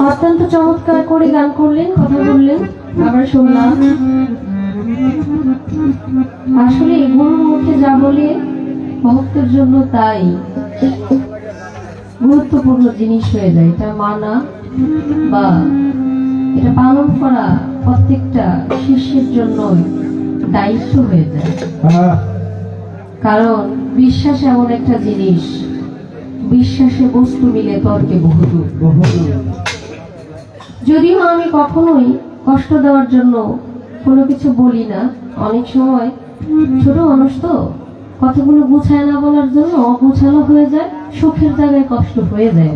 অত্যন্ত চমৎকার করে গান করলেন, কথা বললেন, আবার শুনলাম। আসলে গুরুর মুখে যা বলে ভক্তের জন্য তাই গুরুত্বপূর্ণ জিনিস হয়ে যায়। এটা মানা বা এটা পালন করা প্রত্যেকটা শিষ্যের জন্য দায়িত্ব হয়ে যায়। কারণ বিশ্বাস এমন একটা জিনিস, বিশ্বাসে বস্তু মিলে তর্কে বহুদূর। যদিও আমি কখনোই কষ্ট দেওয়ার জন্য কোনো কিছু বলি না, অনেক সময় ছোট মানুষ তো কথাগুলো গুছায় না বলার জন্য অগুছালো হয়ে যায়, সুখের জায়গায় কষ্ট হয়ে যায়।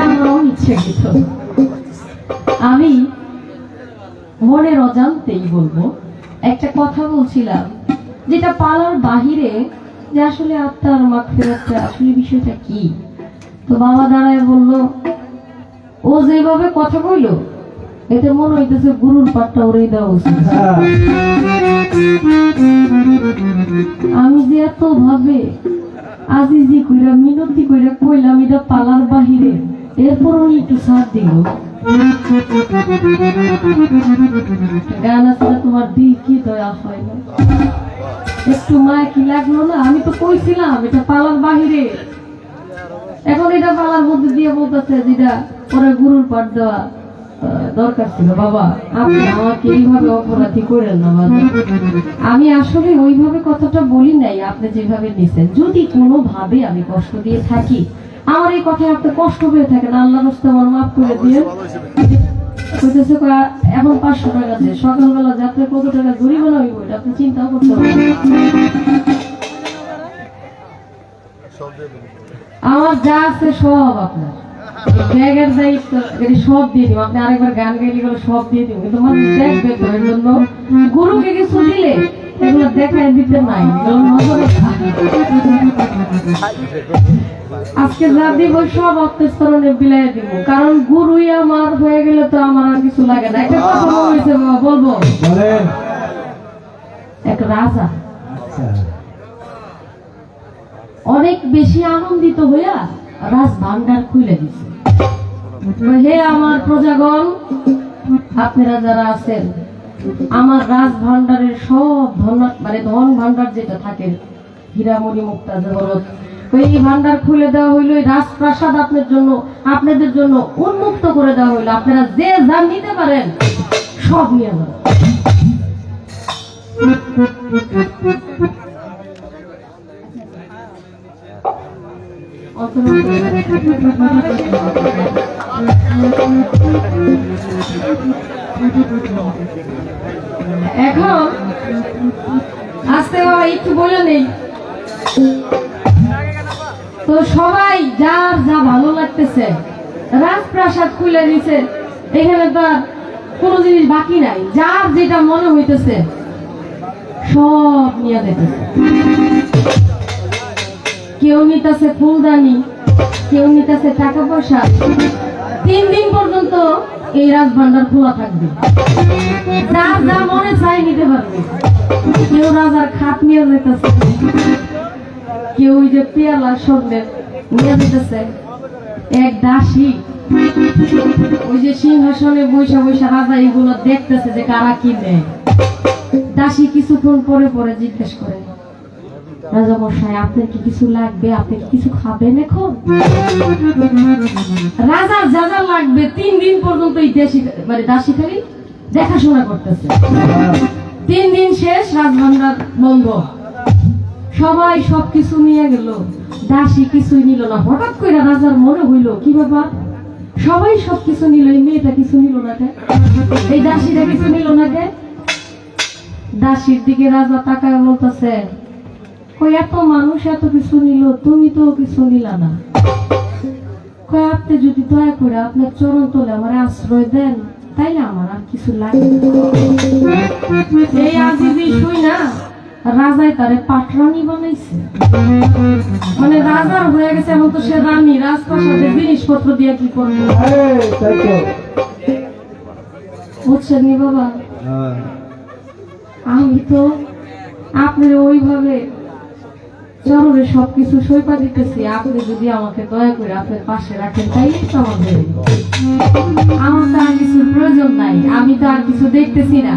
আমরাও ইচ্ছাকৃত, আমি মনের অজান্তেই বলবো, একটা কথা বলছিলাম যেটা পালার বাহিরে, যে আসলে আত্মার মাগফিরাতটা আসলে বিষয়টা কি। তো বাবা দাঁড়ায় বলল, ও যেভাবে কথা কইলো এতে মনে হইতেছে গুরুর পাটটা উড়িয়ে দেওয়া উচিত। আমি যে এত ভাবে আজিজি কইরা মিনতি কইরা কইলাম এটা পালার বাহিরে, এরপর উনি একটু সাথ দিল। গান আসলে তোমার দিল কি দয়া হয় না, একটু মায়া কি লাগলো না? আমি তো কইছিলাম এটা পালার বাহিরে, এখন এটা পালার মধ্যে দিয়ে বলতেছে যেটা পরে গুরুর পাঠ দেওয়া দরকার ছিল। বাবা আপনি আমাকে এইভাবে অপরাধী করেন না বাবা, আমি আসলে ওইভাবে কথাটা বলি নাই, আপনি যেভাবে নিছেন। যদি কোনো ভাবে আমি কষ্ট দিয়ে থাকি, আমার এই কথায় আপনি কষ্ট পেয়ে থাকেন, আল্লাহ রাস্তা আমার মাফ করে দিয়ে। এখন 500 টাকা দিয়ে সকালবেলা যাত্রা কত টাকা জরিমানা হইব এটা আপনি চিন্তা করতে পারেন। আমার যা আছে সব আপনার ব্যাগের দায়িত্ব, সব দিয়ে দিব। আপনি আরেকবার গান গাইলে গেলে সব দিয়ে দিব, কিন্তু মানুষ দেখবে তো। এর জন্য গুরুকে কিছু দিলে এগুলো দেখায় দিতে নাই, আজকে যা দিব সব অন্তঃস্তরণে বিলাই দিব, কারণ গুরুই আমার হয়ে গেলে তো আমার আর কিছু লাগে না। একটা কথা বলেছে বাবা, বলবো। এক রাজা অনেক বেশি আনন্দিত হইয়া রাজ ভান্ডার খুলে দিছে। হে আমার প্রজাগণ, আপনারা যারা আছেন, আমার রাজ ভান্ডারের সব ধন, মানে ধন ভান্ডার যেটা থাকে, হীরামণি মুক্তা জগৎ, এই ভান্ডার খুলে দেওয়া হইলো। রাজপ্রাসাদ আপনাদের জন্য উন্মুক্ত করে দেওয়া হইলো। আপনারা যে যা নিতে পারেন সব নিয়ে যাবেন। এখন আস্তে একটু বলে নেই তো, সবাই যার যা ভালো লাগতেছে রাজপ্রাসাদ খুলে দিছে, এখানে তো আর কোনো জিনিস বাকি নাই। যার যেটা মনে হইতেছে সব নিয়ে যেতেছে। কেউ নিতেছে ফুলদানি, কেউ নিতেছে টাকা পয়সা। 3 দিন পর্যন্ত এই রাজ ভান্ডার খোলা থাকবে, যার যা মনে চাই নিতে পারবে। কেউ রাজার খাট নিয়ে যেতেছে, কেউ ওই যে পেয়ালা স্বর্ণের নিয়ে যেতেছে। এক দাসী ওই যে সিংহাসনে বৈশা বৈশা রাজা এগুলো দেখতেছে যে কারা কি নেয়। দাসী কিছুক্ষণ পরে পরে জিজ্ঞেস করে, রাজা মশাই আপনার কি কিছু লাগবে, আপনি কি কিছু খাবেন এখন? রাজার যা যা লাগবে 3 দিন পর্যন্ত এই দাসী খালি দেখাশোনা করতেছে। 3 দিন শেষ, রাজভান্ডার বন্ধ, সবাই সবকিছু নিয়ে গেল, দাসী কিছুই নিল না। হঠাৎ করে রাজার মনে হইল, কি ব্যাপার, সবাই সবকিছু নিল, এই মেয়েটা কিছু নিল না কে, এই দাসীটা কিছু নিল না কে? দাসীর দিকে রাজা তাকায় বলতেছে, কই এত মানুষ এত কিছু নিল, তুমি তো কিছু নিলা না। কই আপনি যদি দয়া করে আপনার চরণ তলে আমার আশ্রয় দেন, তাইলে আমার আর কিছু লাগে না। এই আজিজি শুই না, রাজাই তারে পাটরানি বানাইছে, মানে রাজার হয়ে গেছে। এখন তো সে রানী, রাজপ্রাসাদের জিনিসপত্র দিয়ে কি করবো? বুঝছেন নি বাবা, আমি তো আপনার ওইভাবে চরণে সবকিছু সইপা দিতেছি, আপনি যদি আমাকে দয়া করে আপনার পাশে রাখেন তাইলেই তো আমাদের। আমার তো আর কিছুর প্রয়োজন নাই, আমি তো আর কিছু দেখতেছি না।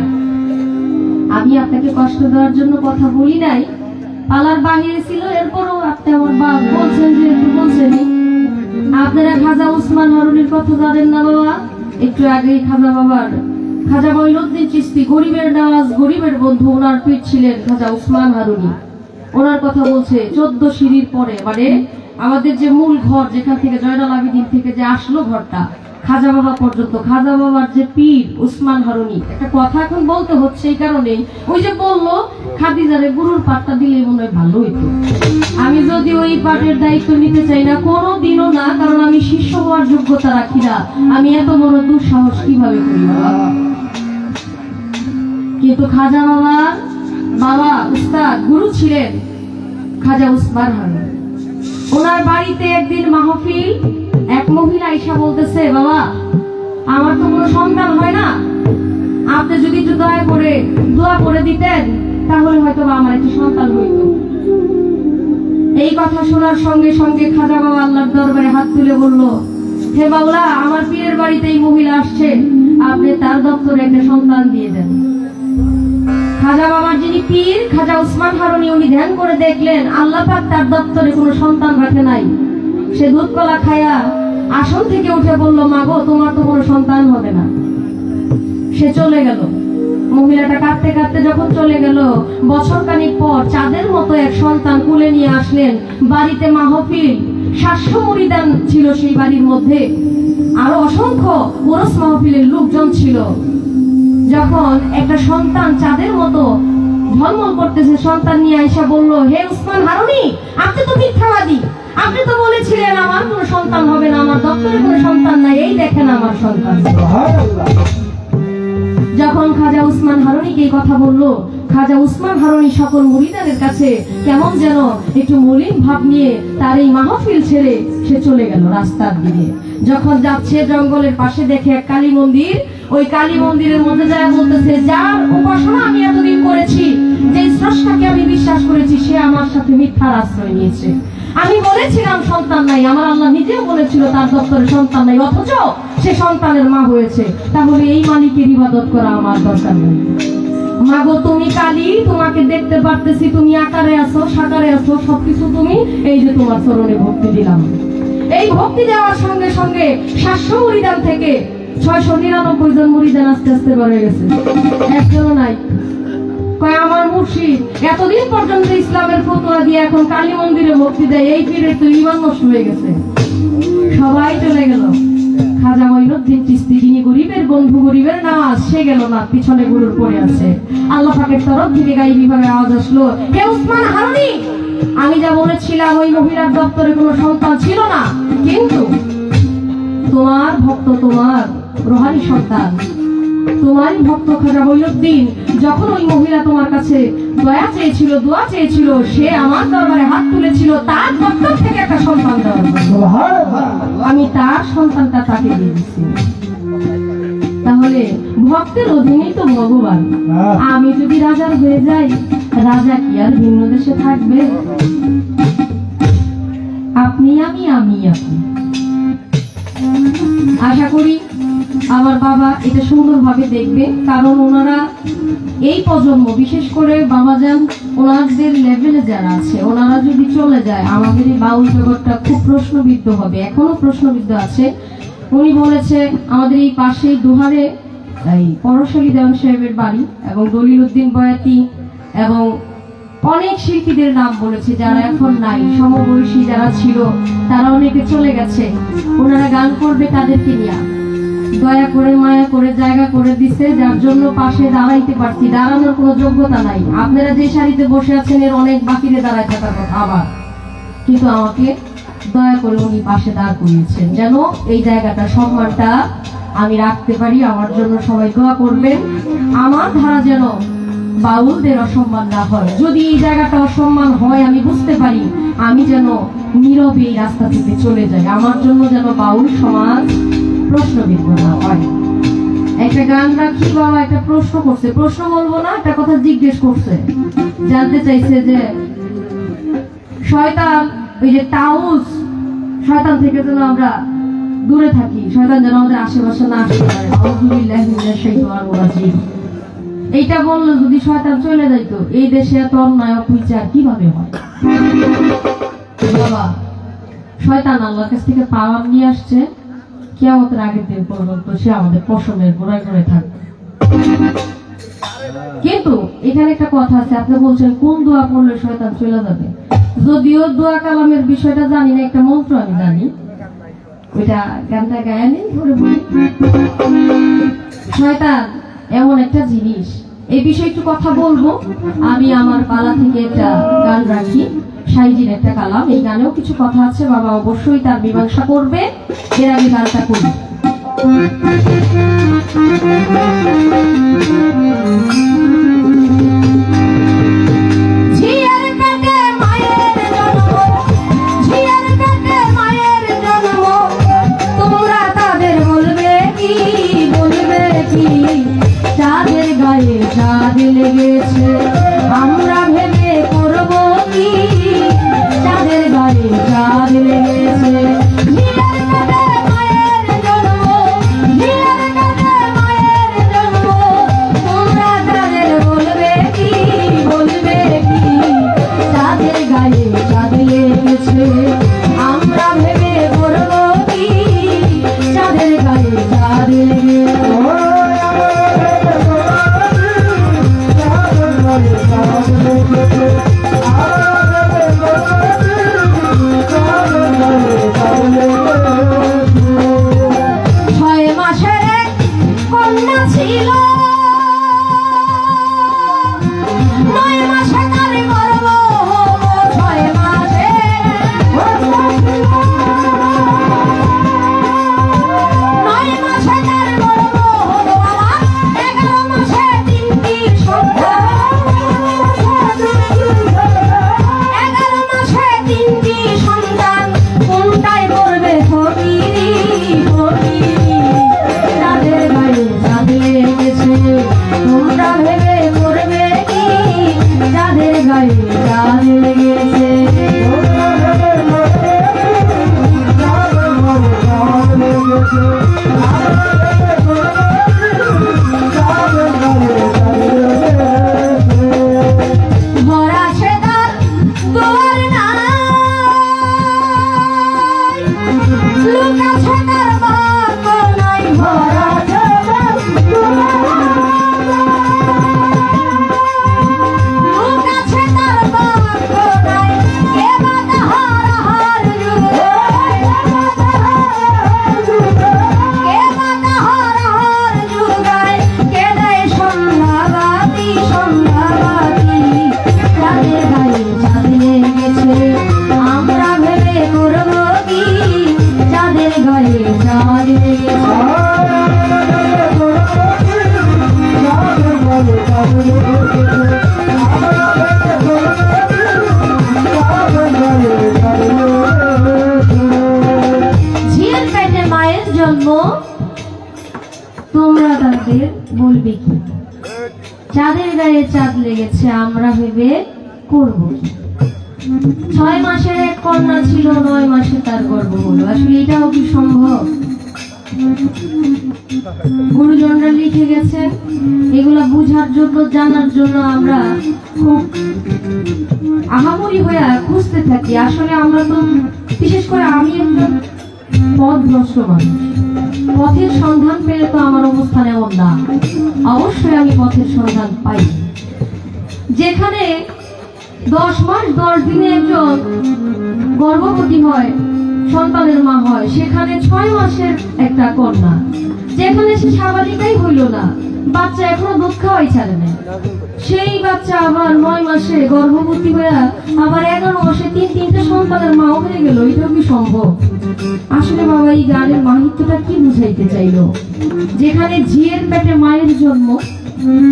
আমি আপনাকে কষ্ট দেওয়ার জন্য কথা বলি নাই, পালার বাহিরে ছিল, এরপরও আপনি আমার বাপ বলছেন যেহেতু বলছেনই। আপনারা খাজা উসমান হারুনির কথা জানেন না বাবা? একটু আগেই খাজা মঈনুদ্দিন চিশতি, গরিবের নওয়াজ, গরিবের বন্ধু, ওনার পীর ছিলেন খাজা উসমান হারুনি। ওনার কথা বলছে 14 সিঁড়ির পরে, মানে আমাদের যে মূল ঘর, যেখান থেকে জয়নাল আবেদীন থেকে যে আসলো ঘরটা খাজা বাবা পর্যন্ত, খাজা বাবার যে পীর উসমান হারুনি। একটা কথা এখন বলতে হচ্ছে এই কারণেই, ওই যে বললো খাদিজারে গুরুর পাটটা দিলে মনে হয় ভালো হইতো। আমি যদি ওই পাটের দায়িত্ব নিতে চাই না, কোনোদিনও না, কারণ আমি শিষ্য হওয়ার যোগ্যতা রাখি না। আমি এত বড় দুঃসাহস কিভাবে করি বাবা? কিন্তু খাজা বাবার বাবা উস্তাদ গুরু ছিলেন খাজা উসমান হারুনি। ওনার বাড়িতে একদিন মাহফিল, এক মহিলা আইসা বলতেছে, বাবা আমার তো কোনো সন্তান হয় না, আপনি যদি একটু দয়া করে দোয়া করে দিতেন তাহলে হয়তো আমার একটি সন্তান হইত। এই কথা শোনার সঙ্গে সঙ্গে খাজা বাবা আল্লাহর দরবারে হাত তুলে বলল, হে বাউলা, আমার পীরের বাড়িতে এই মহিলা আসছে, আপনি তার দপ্তরে একটা সন্তান দিয়ে দেন। খাজা বাবার যিনি পীর খাজা উসমান হারুনি, উনি ধ্যান করে দেখলেন আল্লাহ পাক তার দপ্তরে কোনো সন্তান রাখে নাই। সে দুধ কলা খায়া আসন থেকে উঠে বলল, মা গো, তোমার তো কোনো সন্তান হবে না। সে চলে গেল। মহিলাটা কাঁদতে কাঁদতে যখন চলে গেল, বছর খানিক পর চাঁদের মতো এক সন্তান কুলে নিয়ে আসলেন। বাড়িতে মাহফিল, 700 মুরিদান ছিল সেই বাড়ির মধ্যে, আরো অসংখ্য ওরস মাহফিলের লোকজন ছিল। যখন একটা সন্তান চাঁদের মতো ঝলমল করতেছে, সন্তান নিয়ে আইসা বলল, হে উসমান হারুনি, আপনি তো মিথ্যাবাদী, আপনি তো বলেছিলেন আমার কোনো সন্তান হবে না, আমার দপ্তরে কোনো সন্তান নাই, এই দেখেন আমার সন্তান। যখন খাজা উসমান হারুনিকে এই কথা বলল, খাজা উসমান হারুনি সকল মুরিদানের কাছে কেমন যেন একটু মলিন ভাব নিয়ে তার এই মাহফিল ছেড়ে সে চলে গেল রাস্তার দিকে। যখন যাচ্ছে জঙ্গলের পাশে দেখে এক কালী মন্দির, ওই কালী মন্দিরের মধ্যে যায় বলতেছে, যার উপাসনা আমি এতদিন করেছি, যে স্রষ্টাকে আমি বিশ্বাস করেছি, সে আমার সাথে মিথ্যার আশ্রয় নিয়েছে। আমি বলেছিলাম সন্তান নাই, আমার আল্লাহ নিজেও বলেছিল তার দপ্তরে সন্তান নাই, অথচ সে সন্তানের মা হয়েছে। তাহলে এই মালিকের ইবাদত করা আমার দরকার নেই। মাগো, তুমি কালী, তোমাকে দেখতে পারতেছি, তুমি আকারে আছো, সাকারে আছো, সবকিছু তুমি, এই যে তোমার চরণে ভক্তি দিলাম। এই ভক্তি দেওয়ার সঙ্গে সঙ্গে 700 মুরিদান থেকে 699 জন মুরিদান আস্তে আস্তে বেড়ে গেছে, একজনও নাই। কয় আমার মুর্শিদ এতদিন পর্যন্ত ইসলামের ফতোয়া দিয়ে এখন কালী মন্দিরে ভক্তি দেয়, এই পীরের তো ঈমান নষ্ট হয়ে গেছে। সবাই চলে গেল। খাজা মঈনুদ্দিন চিশতি, যিনি গরিবের বন্ধু, গরিবের নওয়াজ, সে গেল না, পিছনে গরুর পড়ে আছে। আল্লাহ পাকের তরফ থেকে গাইবি ভাবে আওয়াজ আসলো, হে উসমান হারুনি, আমি যা বলেছিলাম ওই মহিলার দপ্তরে কোনো সন্তান ছিল না, কিন্তু তোমার ভক্ত, তোমার রোহানি সন্তান, তোমারই ভক্ত খাজা মঈনুদ্দিন, যখন ওই মহিলা তোমার কাছে দয়া চেয়েছিল, দোয়া চেয়েছিল, সে আমার দরবারে হাত তুলেছিল তার দপ্তর থেকে একটা সন্তান দেওয়ার জন্য। আমি তার সন্তানটা তাকে দিয়ে দিচ্ছি। তাহলে ভক্তের অধীনেই তো ভগবান। আমি যদি রাজার হয়ে যাই, রাজা কি আর ভিন্ন দেশে থাকবে? আপনি আমি, আমি আপনি। আশা করি আমার বাবা এটা সুন্দরভাবে দেখবে, কারণ ওনারা এই প্রজন্ম, বিশেষ করে বাবাজান, ওনাদের লেভেলে যারা আছে, ওনারা যদি চলে যায়, আমাদের এই বাউল জগৎটা খুব প্রশ্নবিদ্ধ হবে, এখনো প্রশ্নবিদ্ধ আছে। উনি বলেছে আমাদের এই পাশে দুহারে এই পরশালী দেওয়ান সাহেবের বাড়ি, এবং দলিল উদ্দিন বয়াতি, এবং অনেক শিল্পীদের নাম বলেছে যারা এখন নাই, সমবয়সী যারা ছিল তারা অনেকে চলে গেছে। ওনারা গান করবে তাদেরকে নিয়ে, দয়া করে মায়া করে জায়গা করে দিছে, যার জন্য পাশে দাঁড়াইতে পারছি। দাঁড়ানোর কোনো যোগ্যতা নাই, আপনারা যে সারিতে বসে আছেন এর অনেক বাকিরে দাঁড়ায় থাকার কথা আবার, কিন্তু আমাকে দয়া করে উনি পাশে দাঁড় করিয়েছেন, যেন এই জায়গাটা, সম্মানটা আমি রাখতে পারি। আমার জন্য সবাই দোয়া করবেন, আমার ধারা যেন বাউলদের অসম্মান না হয়। যদি এই জায়গাটা অসম্মান হয়, আমি বুঝতে পারি, আমি যেন নীরবে এই রাস্তা থেকে চলে যাই। আমার জন্য যেন বাউল সমাজ প্রশ্নবিদ্ধ না হয়। একটা গান রাখি, বাবা একটা প্রশ্ন করছে, প্রশ্ন বলবো না, একটা কথা জিজ্ঞেস করছে, জানতে চাইছে যে শয়তান ওই যে তাউস, শয়তান থেকে যেন আমরা দূরে থাকি, শয়তান যেন আমাদের আশেপাশে না আসতে পারে। আউযুবিল্লাহি মিনাশ শাইতানির রাজিম। এইটা বললে যদি শয়তান চলে যাইতো, এই দেশে এত অন্যায় অবিচার কিভাবে হয়? বাবা, শয়তান আল্লাহর কাছ থেকে পাওয়ার নিয়ে আসছে, কিয়ামতের আগের দিন পর্যন্ত সে আমাদের পশমের গোড়ায় গোড়ায় থাকবে। কিন্তু এখানে একটা কথা আছে, আপনি বলছেন কোন দোয়া পড়লে শয়তান চলে যাবে। যদিও দোয়া কালামের বিষয়টা জানি না, একটা মন্ত্র আমি জানি, ওইটা গানটা গায়ে নেই ধরে বলি। শয়তান এমন একটা জিনিস, এই বিষয়ে একটু কথা বলবো। আমি আমার পালা থেকে একটা গান রাখি, সাইজির একটা কালাম, এই গানেও কিছু কথা আছে, বাবা অবশ্যই তার মীমাংসা করবে। এর আগে গানটা করি। চাঁদ লেগেছে আমরা ভেবে করব কি, চাঁদের গায়ে চাঁদ লেগেছে। তোমরা তাদের বলবে কি, বলবে কি, চাঁদের গায়ে চাঁদ লেগেছে আমরা ভেবে করব কি, চাঁদের গায়ে চাঁদ লেগেছে। তোমরা তাদের বলবে কি, চাঁদের গায়ে চাঁদ লেগেছে আমরা ভেবে করব কি। 6 মাসের এক কন্যা ছিল, 9 মাসে তার গর্ভ হলো। আসলে এটাও কি সম্ভব? গুরুজনরা লিখে গেছেন, এগুলা বুঝার জন্য, জানার জন্য আমরা খুব আহামরি হয়ে খুঁজতে থাকি। আসলে আমরা তো, বিশেষ করে আমি একজন পথভ্রষ্ট মানুষ, পথের সন্ধান পেলে তো আমার অবস্থান এমন না। অবশ্যই আমি পথের সন্ধান পাই। যেখানে 10 মাস 10 দিনে একজন গর্ভবতী হয়, সন্তানের মা হয়, সেখানে 6 মাসের একটা কন্যা, যেখানে সে স্বাভাবিকই হইল না, বাচ্চা এখনো দুধ খাওয়াই ছাড়ে না, সেই বাচ্চা আবার 9 মাসে গর্ভবতী হয়ে আবার 11 মাসে 3-3টে সন্তানের মাও হয়ে গেল। এটাও কি সম্ভব? আসলে বাবা, এই গানের মাহিত্যটা কি বুঝাইতে চাইলো? যেখানে ঝিয়ের পেটে মায়ের জন্ম,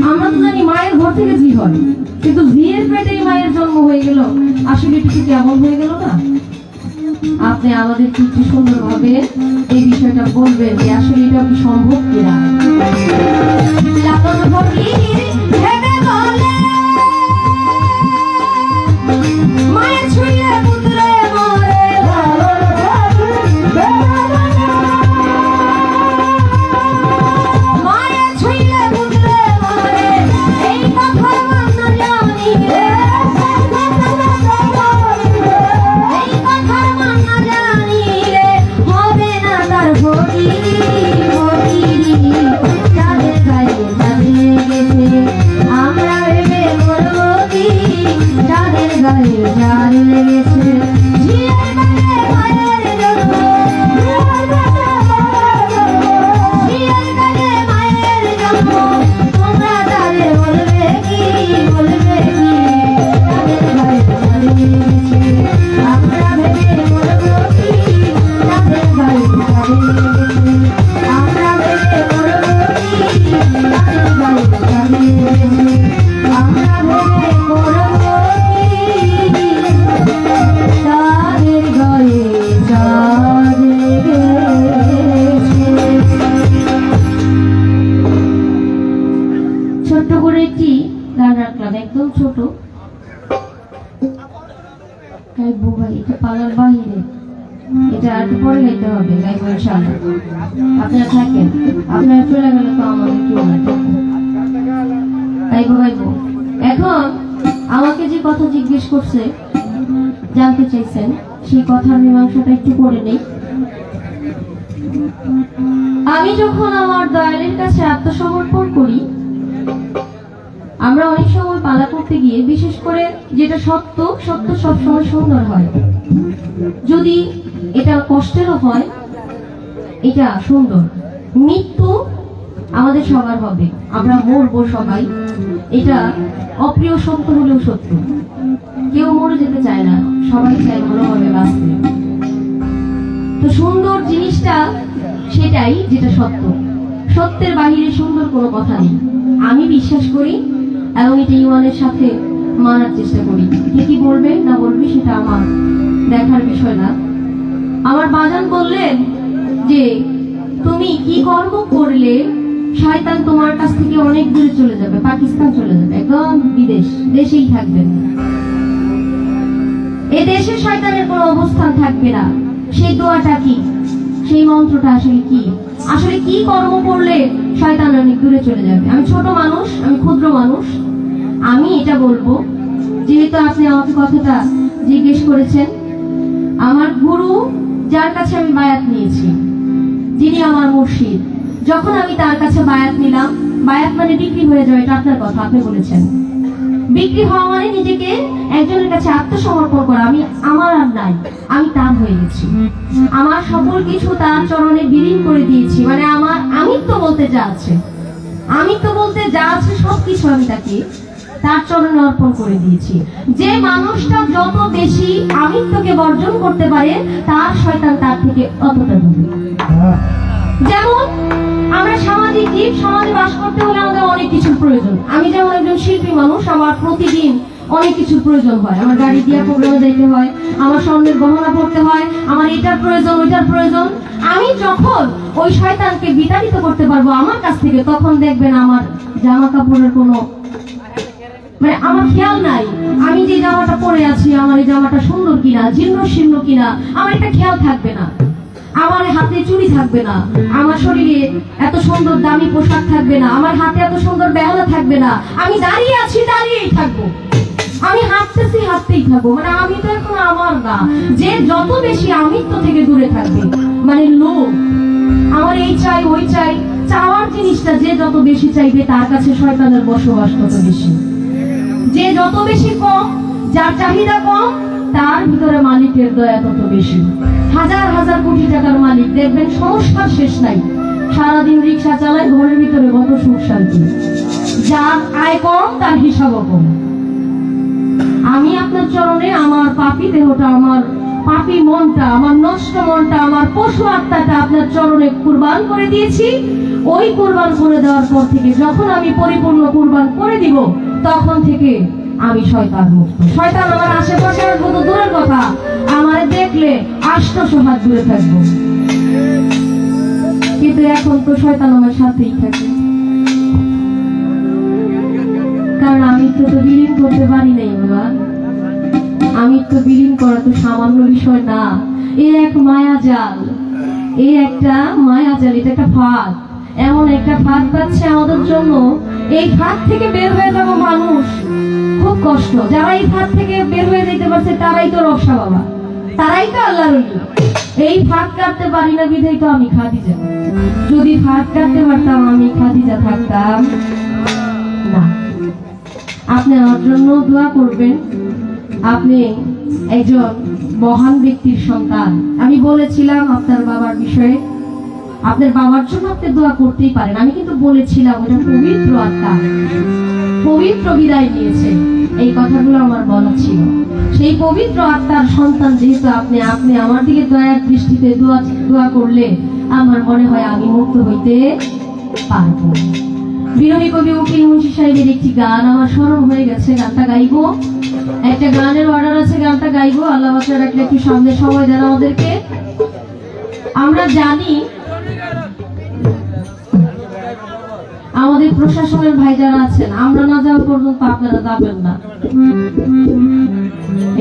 আমরা তো জানি মায়ের ঘর থেকে ঝি হয়, কিন্তু ঝিয়ের পেটে মায়ের জন্ম হয়ে গেল। আসলে এটা কি কেমন হয়ে গেল না? আপনি আমাদের একটু সুন্দরভাবে এই বিষয়টা বলবেন যে আসলে এটা কি সম্ভব কিনা। লালন ফকির ভেবে বলে মায়ের ছুঁয়ে একটু পরে গাইতে হবে, গাইবো ইনশাআল্লাহ। আপনারা থাকেন, আপনারা চলে গেলে তো আমাদের কেউ না, গাইবো গাইবো। এখন আমাকে যে কথা জিজ্ঞেস করছে, জানতে চাইছেন, সেই কথার মীমাংসাটা একটু করে নেই। আমি যখন আমার দয়ালের কাছে আত্মসমর্পণ করি, আমরা অনেক সময় পালা করতে গিয়ে, বিশেষ করে যেটা সত্য, সত্য সবসময় সুন্দর হয়। যদি এটা কষ্টেরও হয়, এটা সুন্দর। মৃত্যু আমাদের সবার হবে, আমরা মরবো সবাই, এটা অপ্রিয় সত্য হলেও সত্য। কেউ মরে যেতে চায় না, সবাই চায় ভালোভাবে বাঁচতে। তো সুন্দর জিনিসটা সেটাই যেটা সত্য, সত্যের বাহিরে সুন্দর কোনো কথা নেই, আমি বিশ্বাস করি এবং এটা ইমানের সাথে মানার চেষ্টা করি। কে কি বলবে না বলবে সেটা আমার দেখার বিষয় না। আমার বাজান বললেন যে তুমি কি কর্ম করলে শয়তান তোমার কাছ থেকে অনেক দূরে চলে যাবে, পাকিস্তান চলে যাবে, একদম বিদেশ, দেশেই থাকবে না, এ দেশে শয়তানের কোনো অবস্থান থাকবে না। সেই দোয়াটা কি, সেই মন্ত্রটা আসলে কি, আসলে কি কর্ম করলে শয়তান অনেক দূরে চলে যাবে? আমি ছোট মানুষ, আমি ক্ষুদ্র মানুষ, আমি এটা বলবো, যেহেতু আপনি আমাকে কথাটা জিজ্ঞেস করেছেন। আমার গুরু, যার কাছে আমি বায়াত নিয়েছি, যিনি আমার মুর্শিদ, যখন আমি তার কাছে বায়াত নিলাম, বায়াত মানে বিক্রি হয়ে যাবে, এটা আপনার কথা, আপনি বলেছেন। বিক্রি হওয়া মানে নিজেকে একজনের কাছে আত্মসমর্পণ করা। আমি আমার আর নাই, আমি তার হয়ে গেছি, আমার সকল কিছু তার চরণে বিলীন করে দিয়েছি। মানে আমার আমিত্ব বলতে যা আছে, আমিত্ব বলতে যা আছে সবকিছু আমি তাকে তার চরণে অর্পণ করে দিয়েছি। যে মানুষটা যত বেশি আমিত্বকে বর্জন করতে পারে, তার শয়তান তার থেকে অতটা দূরে। যেমন আমরা সামাজিক জীব, সমাজে বাস করতে হলে আমাদের অনেক কিছুর প্রয়োজন। আমি যেমন একজন শিল্পী মানুষ, আমার প্রতিদিন অনেক কিছুর প্রয়োজন হয়। আমার গাড়ি দিয়ে প্রোগ্রামে যাইতে হয়, আমার স্বর্ণের গহনা পড়তে হয়, আমার এটার প্রয়োজন, ওইটার প্রয়োজন। আমি যখন ওই শয়তানকে বিতাড়িত করতে পারবো আমার কাছ থেকে, তখন দেখবেন আমার জামা কাপড়ের কোনো মানে আমার খেয়াল নাই, আমি যে জামাটা পরে আছি আমার এই জামাটা সুন্দর কিনা, জীর্ণ শীর্ণ কিনা, আমার একটা খেয়াল থাকবে না। আমার হাতে চুড়ি থাকবে না, আমার শরীরে এত সুন্দর দামি পোশাক থাকবে না, আমার হাতে এত সুন্দর বেহালা থাকবে না। আমি দাঁড়িয়ে আছি, দাঁড়িয়েই থাকবো, আমি হাঁটতেছি, হাঁটতেই থাকবো। মানে আমি তো এখন আমার না। যে যত বেশি আমিত্ব থেকে দূরে থাকবে, মানে লোভ, আমার এই চাই ওই চাই, চাওয়ার জিনিসটা যে যত বেশি চাইবে, তার কাছে শয়তানের বসবাস তত বেশি। যে যত বেশি কম, যার চাহিদা কম, তার ভিতরে মালিকের দয়া তত বেশি। হাজার হাজার কোটি টাকার মালিক, দেখবেন সংস্কার শেষ নাই, সারাদিন রিক্সা চালায়, ঘরের ভিতরে কত সুখ শান্তি। যার আয় কম, তার হিসাবও কম। আমি আপনার চরণে আমার পাপী দেহটা, আমার পাপী মনটা, আমার নষ্ট মনটা, আমার পশু আত্মাটা আপনার চরণে কুরবান করে দিয়েছি। ওই কুরবান করে দেওয়ার পর থেকে যখন আমি পরিপূর্ণ কুরবান করে দিব, তখন থেকে আমি শয়তান মুক্ত। শয়তান আমার আশেপাশে কত দূরের কথা, আমারে দেখলে 800 হাত দূরে থাকবো। কিন্তু এখন তো শয়তান আমার সাথেই থাকে, কারণ আমি তো বিলীন করতে পারি নাই বাবা। আমি তো বিলীন করা তো সামান্য বিষয় না, এ এক মায়া জাল, এই একটা মায়া জাল, এটা একটা ফাঁদ। এমন একটা ফাঁদ পাচ্ছে আমাদের জন্য, এই ফাঁদ থেকে বের হয়ে যাবো মানুষ খুব কষ্ট। যারা এই ফাঁদ থেকে বের হয়ে যেতে পারছে, তারাই তো রক্ষা বাবা, তারাই তো আল্লাহর ওলি। এই ফাঁদ কাটতে পারি না বিধাই তো আমি খাদিজা। যদি ফাঁদ কাটতে পারতাম, আমি খাদিজা থাকতাম না। আপনি আমার জন্য দোয়া করবেন, আপনি একজন মহান ব্যক্তির সন্তান। আমি বলেছিলাম আপনার বাবার বিষয়ে, আপনার বাবার জন্য আপনি দোয়া করতেই পারেন। আমি কিন্তু বলেছিলাম ওটা পবিত্র আত্মা, পবিত্র বিদায় নিয়েছে, এই কথাগুলো আমার বলা ছিল। সেই পবিত্র আত্মার সন্তান যেহেতু আপনি, আপনি আমার দিকে দয়ার দৃষ্টিতে দোয়া করলে আমার মনে হয় আমি মুক্ত হইতে পারবো। বিরোধী কবি উকিল মুন্সি সাহেবের একটি গান আমার স্মরণ হয়ে গেছে, গানটা গাইবো। একটা গানের অর্ডার আছে, গানটা গাইবো। আল্লাহ বাচ্চা রাখলে একটু সামনে সময় দেন আমাদেরকে। আমরা জানি আমাদের প্রশাসনের ভাই যারা আছেন, আমরা না যাওয়া পর্যন্ত আপনারা যাবেন না,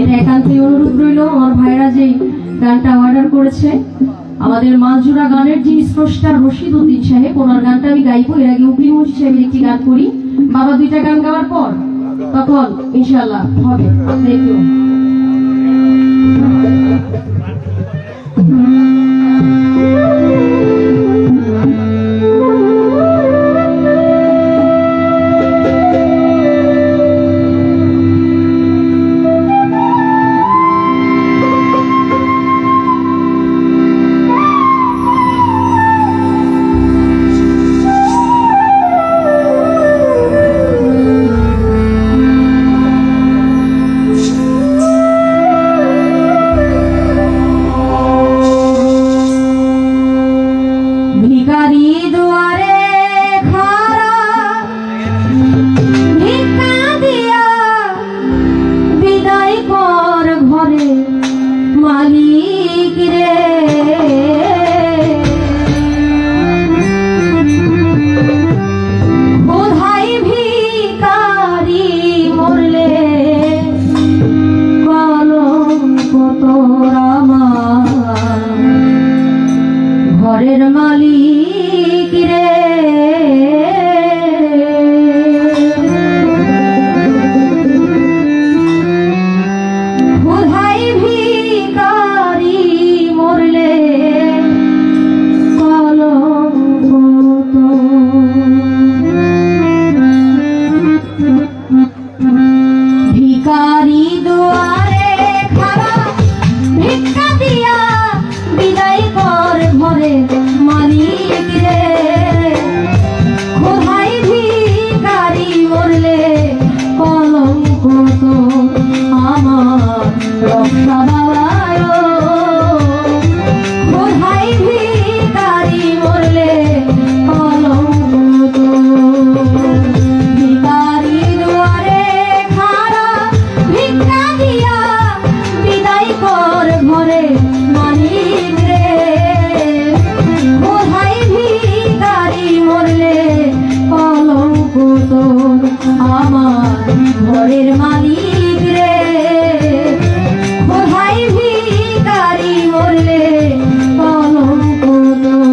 এটা একান্তই অনুরোধ রইল। আমার ভাইরা যেই গানটা অর্ডার করেছে আমাদের মালজোড়া গানের যিনি স্রষ্টা রশিদ উদ্দিন সাহেব। ওনার গানটা আমি গাইবো। এর আগে উকিল মুন্সি সাহেবের একটি গান করি, বাবা দুইটা গান গাওয়ার পর তখন ইনশাআল্লাহ হবে। Thank you. ভিখারি দুয়ারে খাড়া ভিক্ষা দিয়া বিদায় কর ঘরে মালিক রে। কোথায় ভিখারি মরলে কলঙ্ক তোর আমার ঘরের মালিক রে। কোথায় ভিখারি মরলে কলঙ্ক ভিখারি দুয়ারে খাড়া ভিক্ষা দিয়া বিদায় কর ঘরে মালিক রে। কোথায় ভিখারি মরলে কলঙ্ক তো আমার রক্ষা বাবায়। কোথায় ভিখারি মরলে কলঙ্ক তো ভিখারি দুয়ারে খাড়া ভিক্ষা দিয়া বিদায় কর ঘরে মালিক রে। কোথায় ভিখারি মরলে কলঙ্ক তোর আমার ঘরের মালিক রে। কোথায় ভিখারি মরলে কলঙ্ক তোর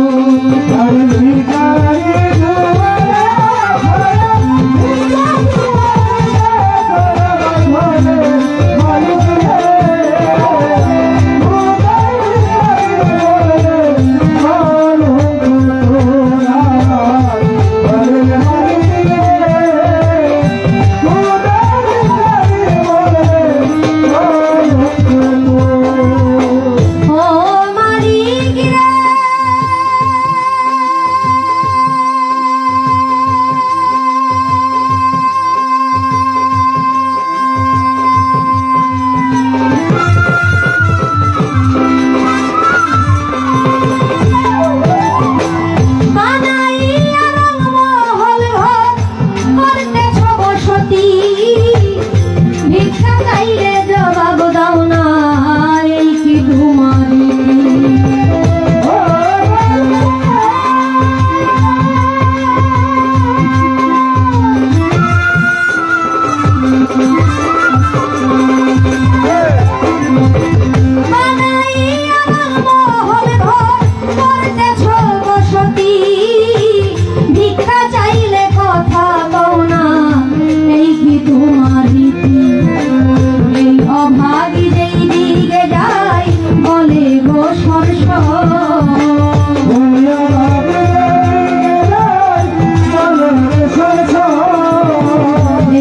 ভিক্ষা চাইলে জবাব দাও না, এই কি তোমারি বানাইয়া মহল ঘর করতেছ বসতি। ভিক্ষা চাইলে কথা কও না, এই কি তোমার রীতি। এই অভাগী যেই দিকে যায় বলে গো সরস।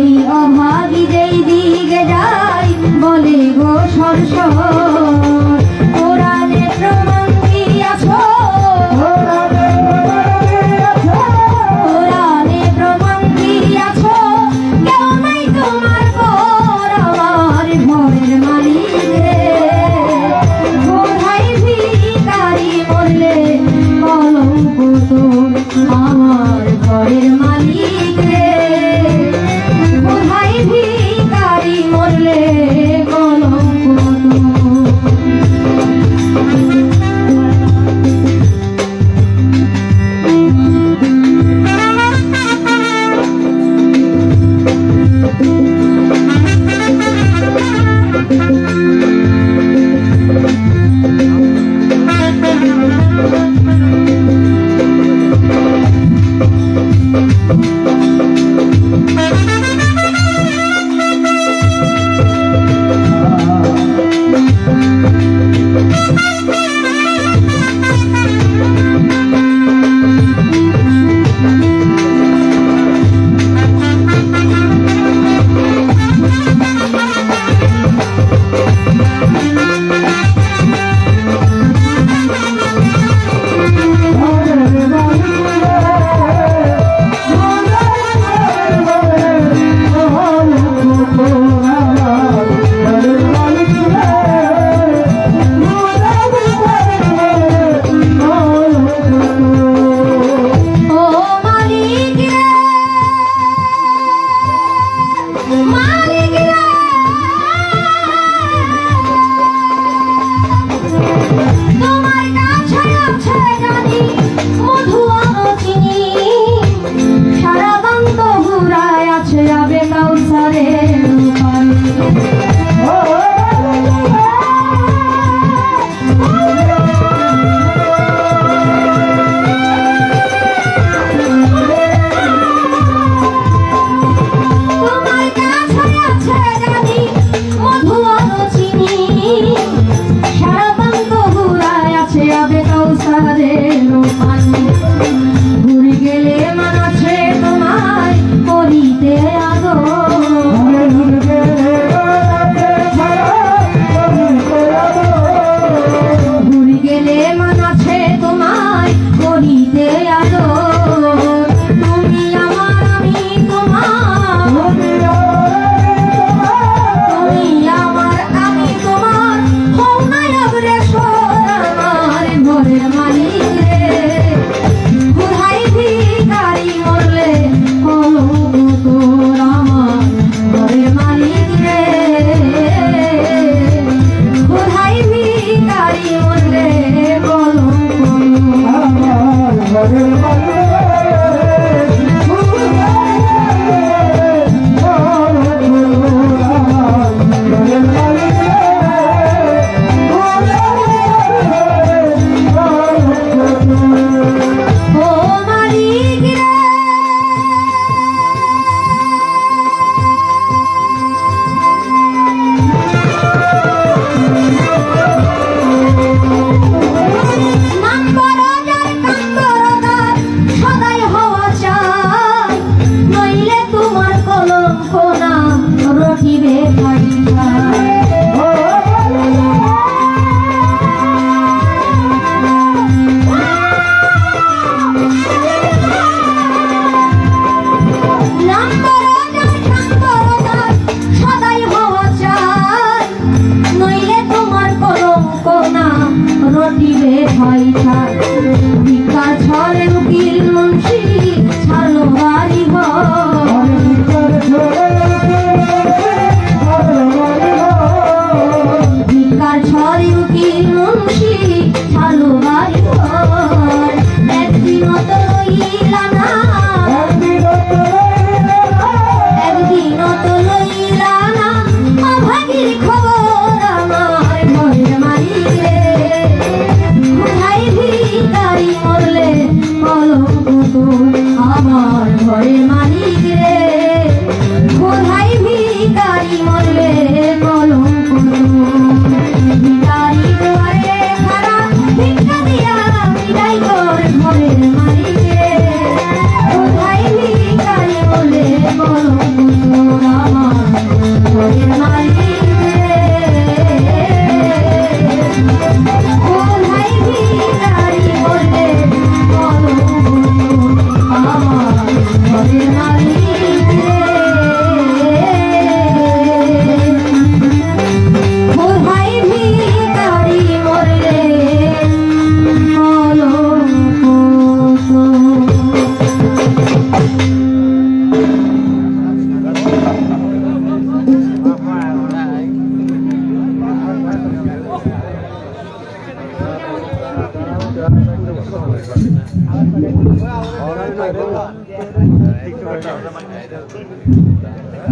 এই অভাগী যেই দিকে যায় বলে গো সরস। কোরআনে প্রমাণ দিয়াছো, কোরআনে প্রমাণ দিয়াছো কেউ নাই তোমার পর আমার ঘরের মালিক রে। কোথায় ভিখারি মরলে কলঙ্ক তোর আমার ঘরের মালিক রে। কোথায় ভিখারি মরলে কলঙ্ক তোর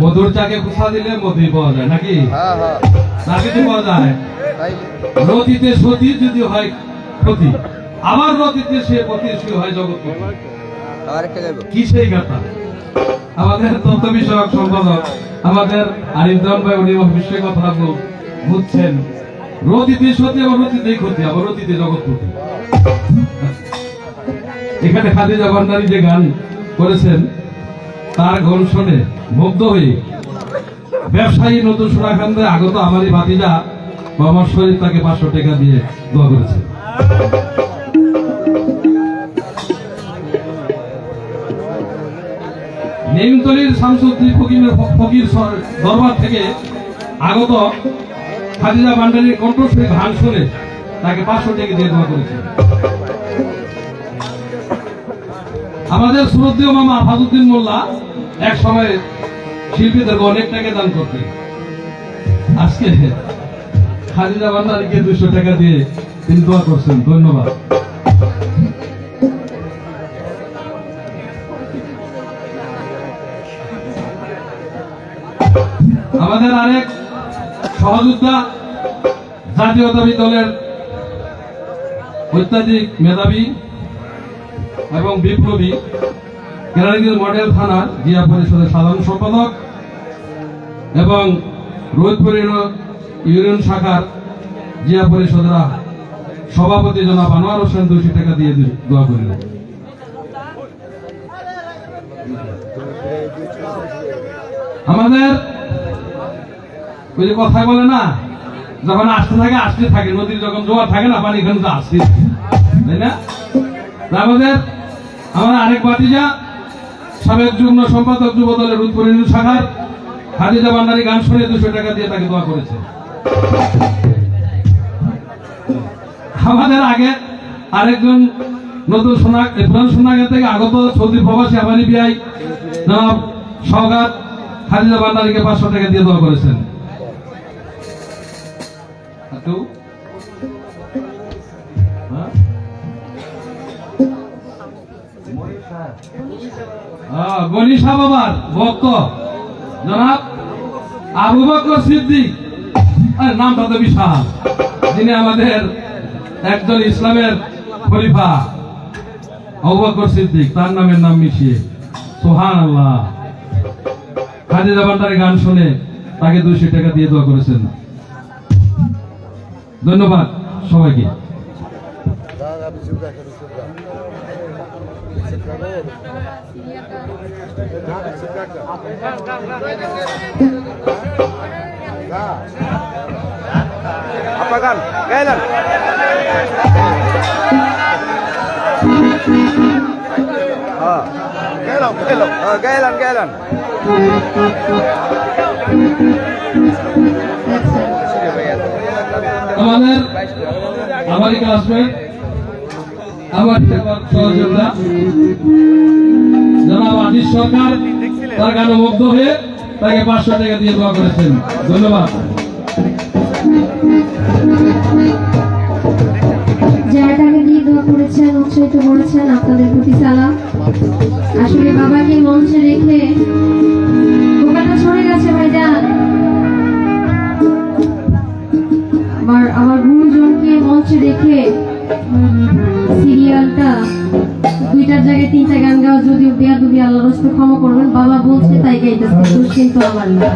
মধুর চাকে কুসা দিলে মধুই পাওয়া যায় নাকি? নাকি তো পাওয়া যায়। রতিতে সতী যদি হয় ক্ষতি, আবার রতিতে সে পতিশী হয় জগৎপতি। কি সেই কথা? আমাদের তত্ত্ব বিষয়ক সম্পাদক আমাদের আরিফদান ভাই উনি বিষয় কথা বুঝছেন। রতিতে সতী, আবার রতিতে ক্ষতি, আবার রতিতে জগৎপতি। এখানে খাদিজা ভান্ডারী যে গান করেছেন তার গান শুনে মুগ্ধ হয়ে ব্যবসায়ী নতুন সোনাখান্দায় আগত আমারই ভাতিজা আমার শরীর তাকে 500 টাকা দিয়ে দোয়া করেছে। নেমতলির শামসুদ্দিন ফকির দরবার থেকে আগত খাদিজা ভান্ডারীর কণ্ঠস্বরী গান শুনে তাকে 500 টাকা দিয়ে দোয়া করেছে। আমাদের শ্রদ্ধেয় মামা ফাজুদ্দিন মোল্লা এক সময় শিল্পীদেরকে অনেক টাকা দান করতেন। আজকে খাদিজা ভান্ডারীকে 200 টাকা দিয়ে তিনি দোয়া করছেন। ধন্যবাদ। আমাদের আরেক সহযোদ্ধা জাতীয়তাবাদী দলের অত্যাধিক মেধাবী এবং বিপ্লবী কেরানীগঞ্জ মডেল থানার জিয়া পরিষদের সাধারণ সম্পাদক এবং রোহিতপুর ইউনিয়ন শাখার জিয়া পরিষদের সভাপতি জনাব আনোয়ার হোসেন 200 টাকা দিয়ে দোয়া করিলেন। আমাদের ওই যে কথায় বলে না, যখন আসতে থাকে নদীর যখন জোয়ার থাকে না, পানি এখানে আসতে, তাই না? আমাদের আমার আরেক ভাতিজা সাবেক যুগ্ম সম্পাদক যুব দলের রোহিতপুর ইউনিয়ন শাখার খাদিজা ভান্ডারী গান শুনে 200 টাকা দিয়ে তাকে দোয়া করেছে। আমাদের আগে আরেকজন নতুন পুরান সোনাগাঁ থেকে আগত সৌদি প্রবাসী আমানি বিআই জনাব সওগাত খাদিজা ভান্ডারীকে 500 টাকা দিয়ে দোয়া করেছেন। গনিশা বাবার ভক্ত জনাব আবু বকর সিদ্দিক, নামটা তো বিশাল, যিনি আমাদের একজন ইসলামের খলিফা আবু বকর সিদ্দিক, তার নামের নাম মিশিয়ে সুবহানাল্লাহ। খাদিজা ভান্ডারের গান শুনে তাকে 200 টাকা দিয়ে দোয়া করেছেন। ধন্যবাদ সবাইকে। apa kan gailan gailan আমাদের আমারই ক্লাসমেট আমার সহযোগিতা জনাব আদিস সরকার, তার গানে মুগ্ধ হয়ে তাকে 500 টাকা দিয়ে দোয়া করেছেন। ধন্যবাদ। যারা তাকে দিয়ে দোয়া করেছেন, উৎসাহিত করেছেন, আপনাদের প্রতি সালাম। আসলে বাবাকে মঞ্চে রেখে বোকাটা সরে গেছে ভাইজান। আমার গুরুজনকে মঞ্চে রেখে সিরিয়ালটা 2টার জায়গায় 3টা গান গাওয়া যদিও বেয়াদবি, আল্লাহর রাস্তে ক্ষমা করবেন, বাবা বলছে তাই গাইতেছে, দোষ কিন্তু আমার না।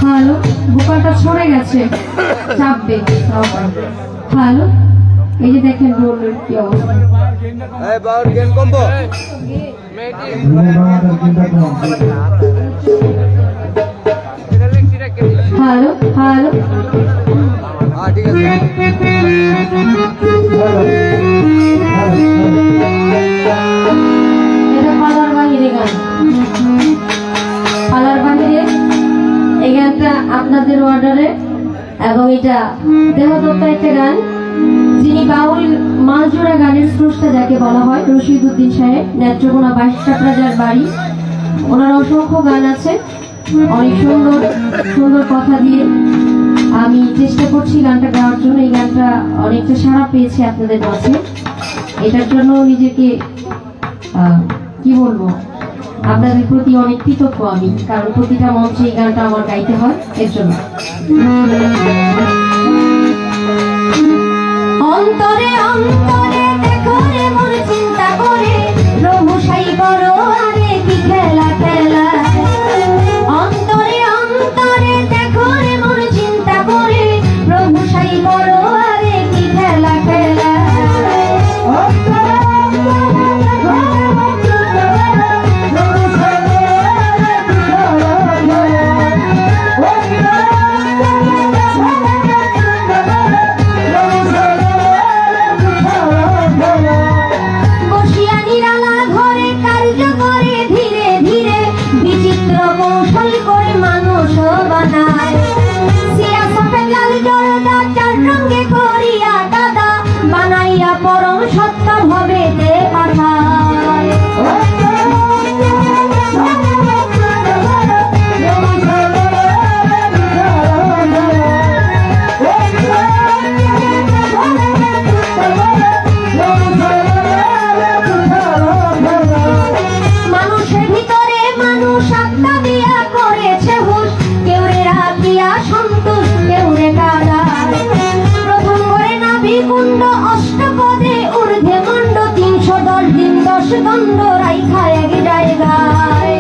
হ্যালো, বোকাটা সরে গেছে, চাপবে। হ্যালো, এই যে দেখেন রোলের কি অবস্থা। baur gen combo hello hello, ঠিক আছে এটা পালার বাহিরে গান, পালার বাহিরে এই গানটা আপনাদের অর্ডারে, এবং এটা দেহদত্ত একটা গান, যিনি বাউল মালজোড়া গানের স্রষ্টা যাকে বলা হয়, রশিদ উদ্দিন সাহেব, নেত্রকোনা 22 টাকরাজার বাড়ি। ওনার অসংখ্য গান আছে, অনেক সুন্দর সুন্দর কথা দিয়ে আমি চেষ্টা করছি গানটা গাওয়ার জন্য। এই গানটা অনেকটা সাড়া পেয়েছে আপনাদের কাছে, এটার জন্য নিজেকে কি বলবো, আপনাদের প্রতি অনেক কৃতজ্ঞ আমি, কারণ প্রতিটা মঞ্চে এই গানটা আমার গাইতে হয়, এর জন্য। অন্তরে অন্তরে দেখো রে মন চিন্তা করে, প্রভু সাই বড় আরে কি খেলা খেলা। অন্তরে অন্তরে দেখো রে মন চিন্তা করে, প্রভু সাই বড় আরে কি খেলা খেলা। পরম সত্য হবে তে পাঠায়। মানুষের ভিতরে মানুষ আত্মা দিয়া করেছে হুশ, কেউ রে রাখিয়া সন্তোষ, কেউ রে কাদায়। প্রথম করে নাভি কুণ্ড অষ্টপদে ঊর্ধ্বে মণ্ড, 310 দিন 10 দণ্ড রাইখা এক জায়গায়।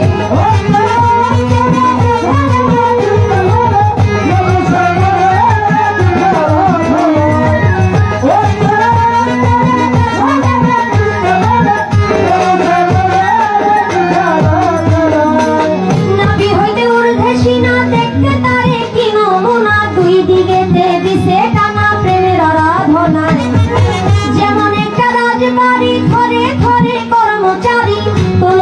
নাভি হইতে ঊর্ধ্বে সিনা, দেখতে তারে কি নমুনা, 2 দিকেতে দিছে টানা প্রেমের আরাধনায়। যেমন একটা রাজবাড়ি, ঘরে ঘরে কর্মচারী, কোন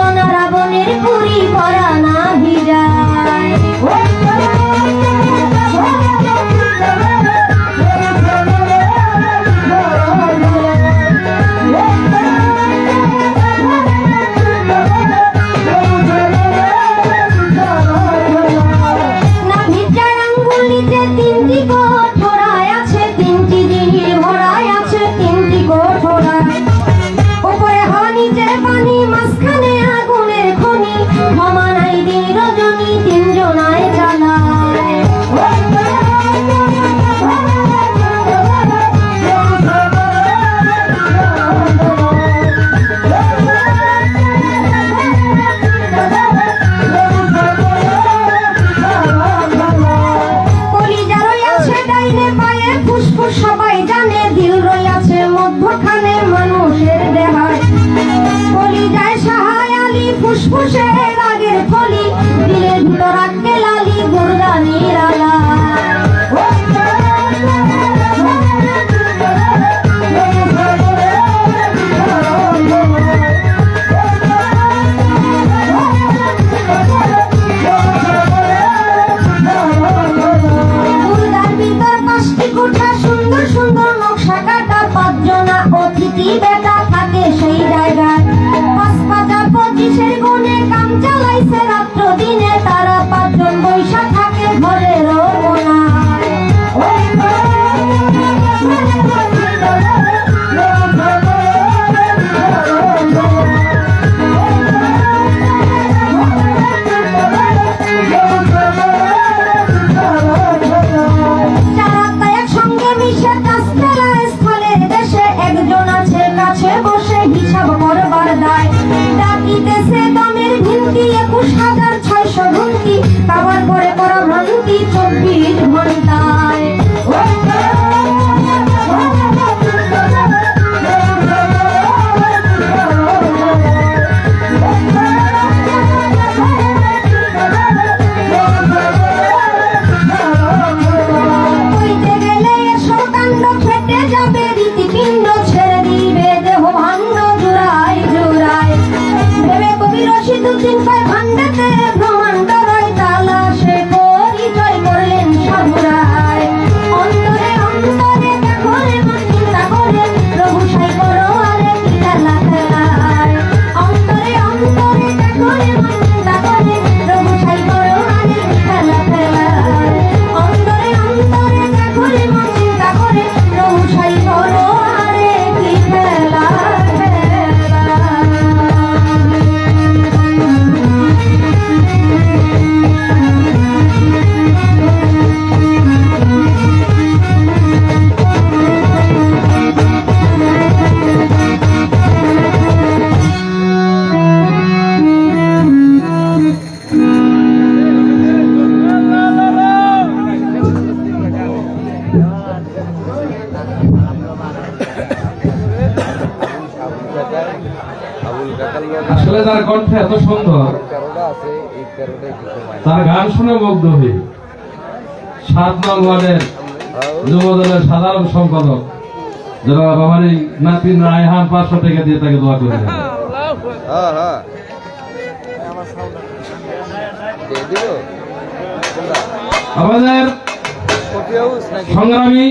ফুসফুসে রাগের ফলি, দিলের ভিতর আটকে লালি গুরদানির আলা। গুরদার ভিতর 5টি কোঠা, সুন্দর সুন্দর নকশা কাটা, 5 জনা অতিথি বেটা থাকে সেই জায়গায়। 5 পাঁচা 25-এর গুণে কাম চালাইছে রাত্র দিনে, তারা 5 জন বৈশা থাকে ঘরের কোনায়। একসঙ্গে মিশে কাজ ফেলায় স্থলের দেশে, একজন আছে কাছে বসে হিসাব করবার দায়। ডাকিতেছে দামের ভিন্তি 21,600 ঘন্টি, কাবার করে করা ভ্রান্তি 24 ঘন্টায়। কইতে গেলে এসব কাণ্ড খেটে যাবে রীতিপিণ্ড, ছেড়ে দিবে দেহ ভাণ্ড জুড়াই জুড়াই। ভেবে কবি রশিদুদ্দিন কয় ভাণ্ডাতে ব্রহ্মাণ্ড রয়, তালা সে পরিচয় করলেন সাধুরায়। অন্তরে অন্তরে দেখো রে মন চিন্তা করে, প্রভু সাই করো আরে কি খেলা খেলায়। অন্তরে অন্তরে দেখো রে মন চিন্তা করে, প্রভু সাই করো আরে কি খেলা খেলায়। অন্তরে অন্তরে দেখো রে মন চিন্তা করে, প্রভু সাই করো আরে কি খেলা খেলায়। আবুল কাকার লোক আসলে তার কণ্ঠে এত সুন্দর, 13টা আছে, এই 13টাই কিছু হয়। তার গান শুনে মুগ্ধ হই। 7 নং ওয়ার্ডের যুবদলের সাধারণ সম্পাদক জনাব আমার এই নাতি রায়হান 500 টাকা দিয়ে তাকে দোয়া করে দেন। হ্যাঁ হ্যাঁ দিয়ে দিল কোনটা? আমাদের কফি হাউস নাকি? সংগ্রামী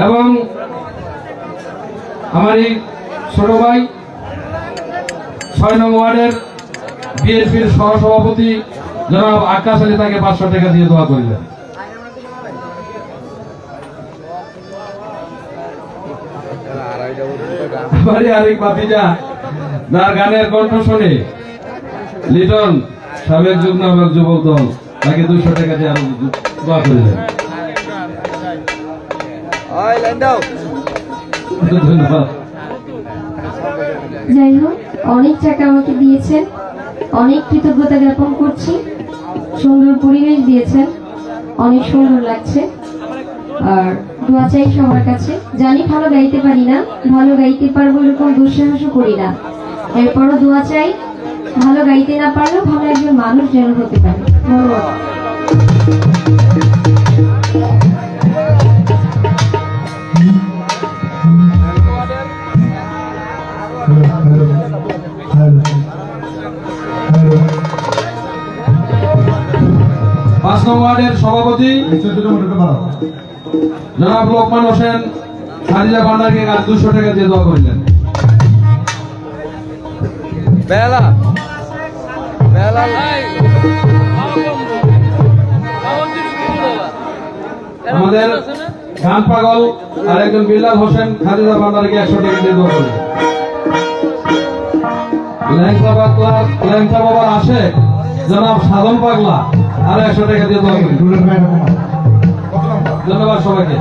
এবং আমার এই ছোট ভাই 6 নং ওয়ার্ডের বিএনপির সহসভাপতি জনাব আকাশ আলী তাকে 500 টাকা দিয়ে দোয়া করিলেন। আড়াইটা পর্যন্ত গান আমারই আরেক ভাতিজা যার গানের কণ্ঠ শুনে লিটন সাবেক যুগ্ম আহ্বায়ক যুবক দল তাকে 200 টাকা দিয়ে আরো দোয়া করিলেন। ওই লাইন দাও। ধন্যবাদ। যাই হোক, অনেক টাকা আমাকে দিয়েছেন, অনেক কৃতজ্ঞতা জ্ঞাপন করছি। সুন্দর পরিবেশ দিয়েছেন, অনেক সুন্দর লাগছে। আর দোয়া চাই সবার কাছে। জানি ভালো গাইতে পারি না, ভালো গাইতে পারবো এরকম দুঃসাহসও করি না। এরপরও দোয়া চাই ভালো গাইতে না পারলেও ভালো একজন মানুষ যেন হতে পারে। ধন্যবাদ। পাঁচ নং ওয়ার্ডের সভাপতি জনাব লোকমান হোসেন খাদিজা ভান্ডারকে 200 টাকা দিয়ে দোয়া করিলেন। বেলা বেলা আমাদের গান পাগল আর একজন বিল্লাল হোসেন খাদিজা ভান্ডারকে 100 টাকা দিয়ে দোয়া করিলেন। ল্যাংচা বাবার আসে জনাব সাধন পাগলা আর 100 টাকা দিয়ে দোয়া করিলেন। ধন্যবাদ সবাইকে।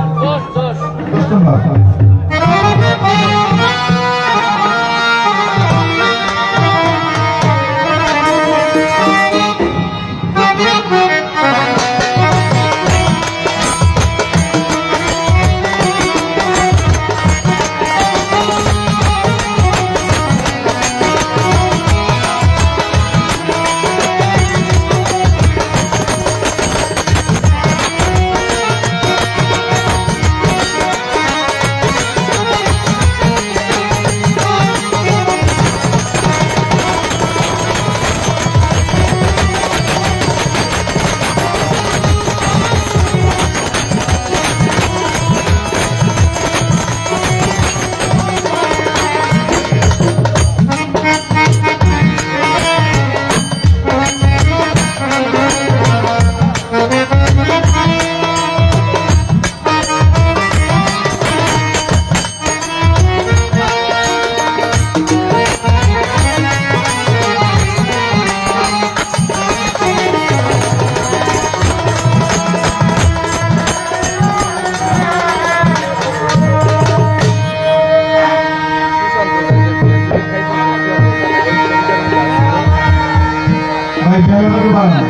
বেলাটাকে বাড়ান,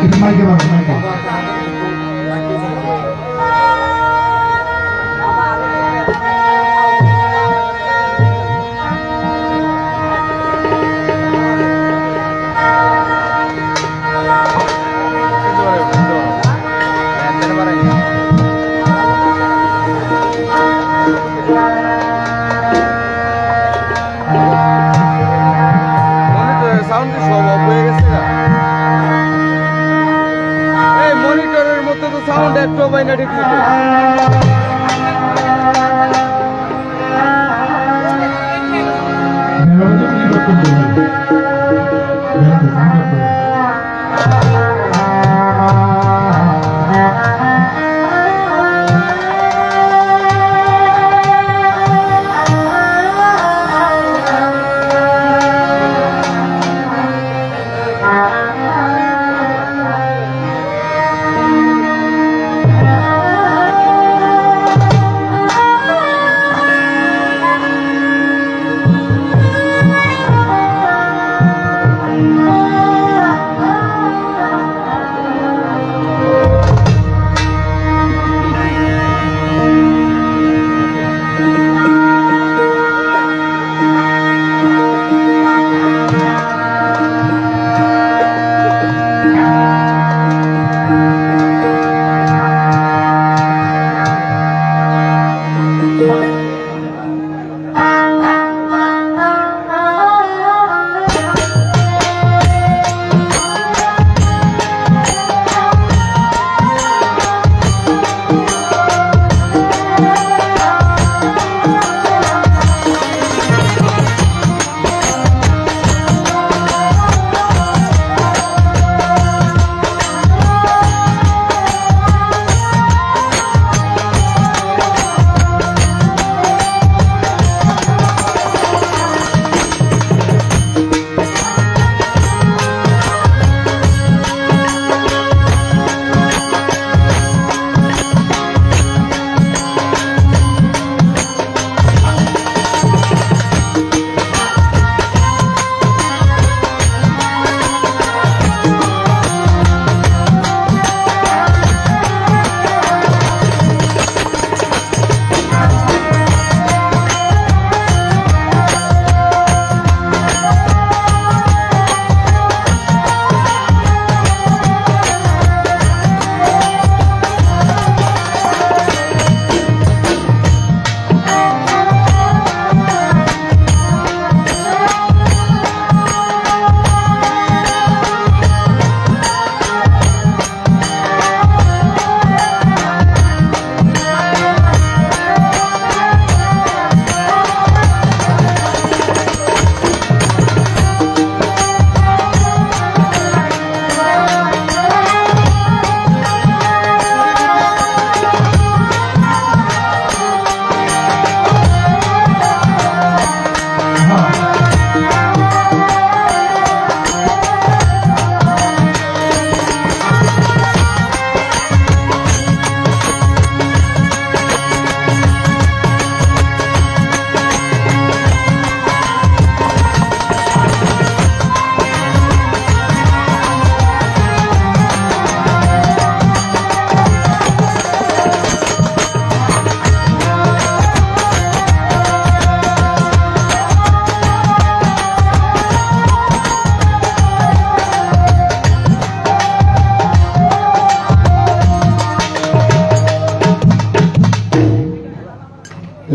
একটু মাইকে বাড়ান, মাইকে। সাউন্ড সব অফ হয়ে গেছে না? এই মনিটরের মধ্যে তো সাউন্ড একটু পাই না ঠিক মতো। বেলাটা তো কি করতে হবে? বেলাটা কি করতে হবে?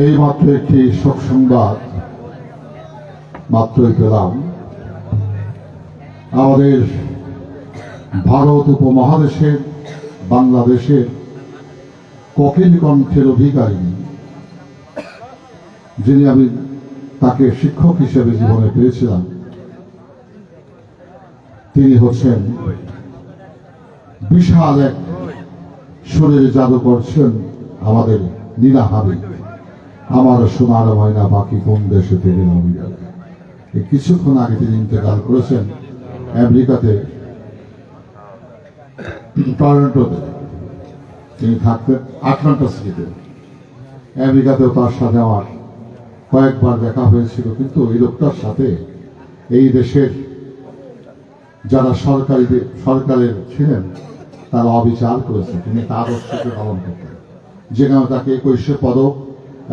এই মাত্র একটি শোক সংবাদ মাত্রই পেলাম। আমাদের ভারত উপমহাদেশের বাংলাদেশের কোকিল কণ্ঠের অধিকারী, যিনি আমি তাকে শিক্ষক হিসেবে জীবনে পেয়েছিলাম, তিনি হচ্ছেন বিশাল এক সুরের জাদু করছেন আমাদের নীলা হাবিব। আমার সোনার ময়না পাখি কোন দেশে থেকে নবী যাবে। এই কিছুক্ষণ আগে তিনি ইন্তেকাল করেছেন আমেরিকাতে, টরন্টোতে। তিনি থাকতেন আটলান্টা সিটিতে। আমেরিকাতেও তার সাথে আমার কয়েকবার দেখা হয়েছিল, কিন্তু এই লোকটার সাথে এই দেশের যারা সরকারের ছিলেন তারা অবিচার করেছে, তিনি তার আদর্শকে পালন করতেন, যেখানে তাকে 21 পদক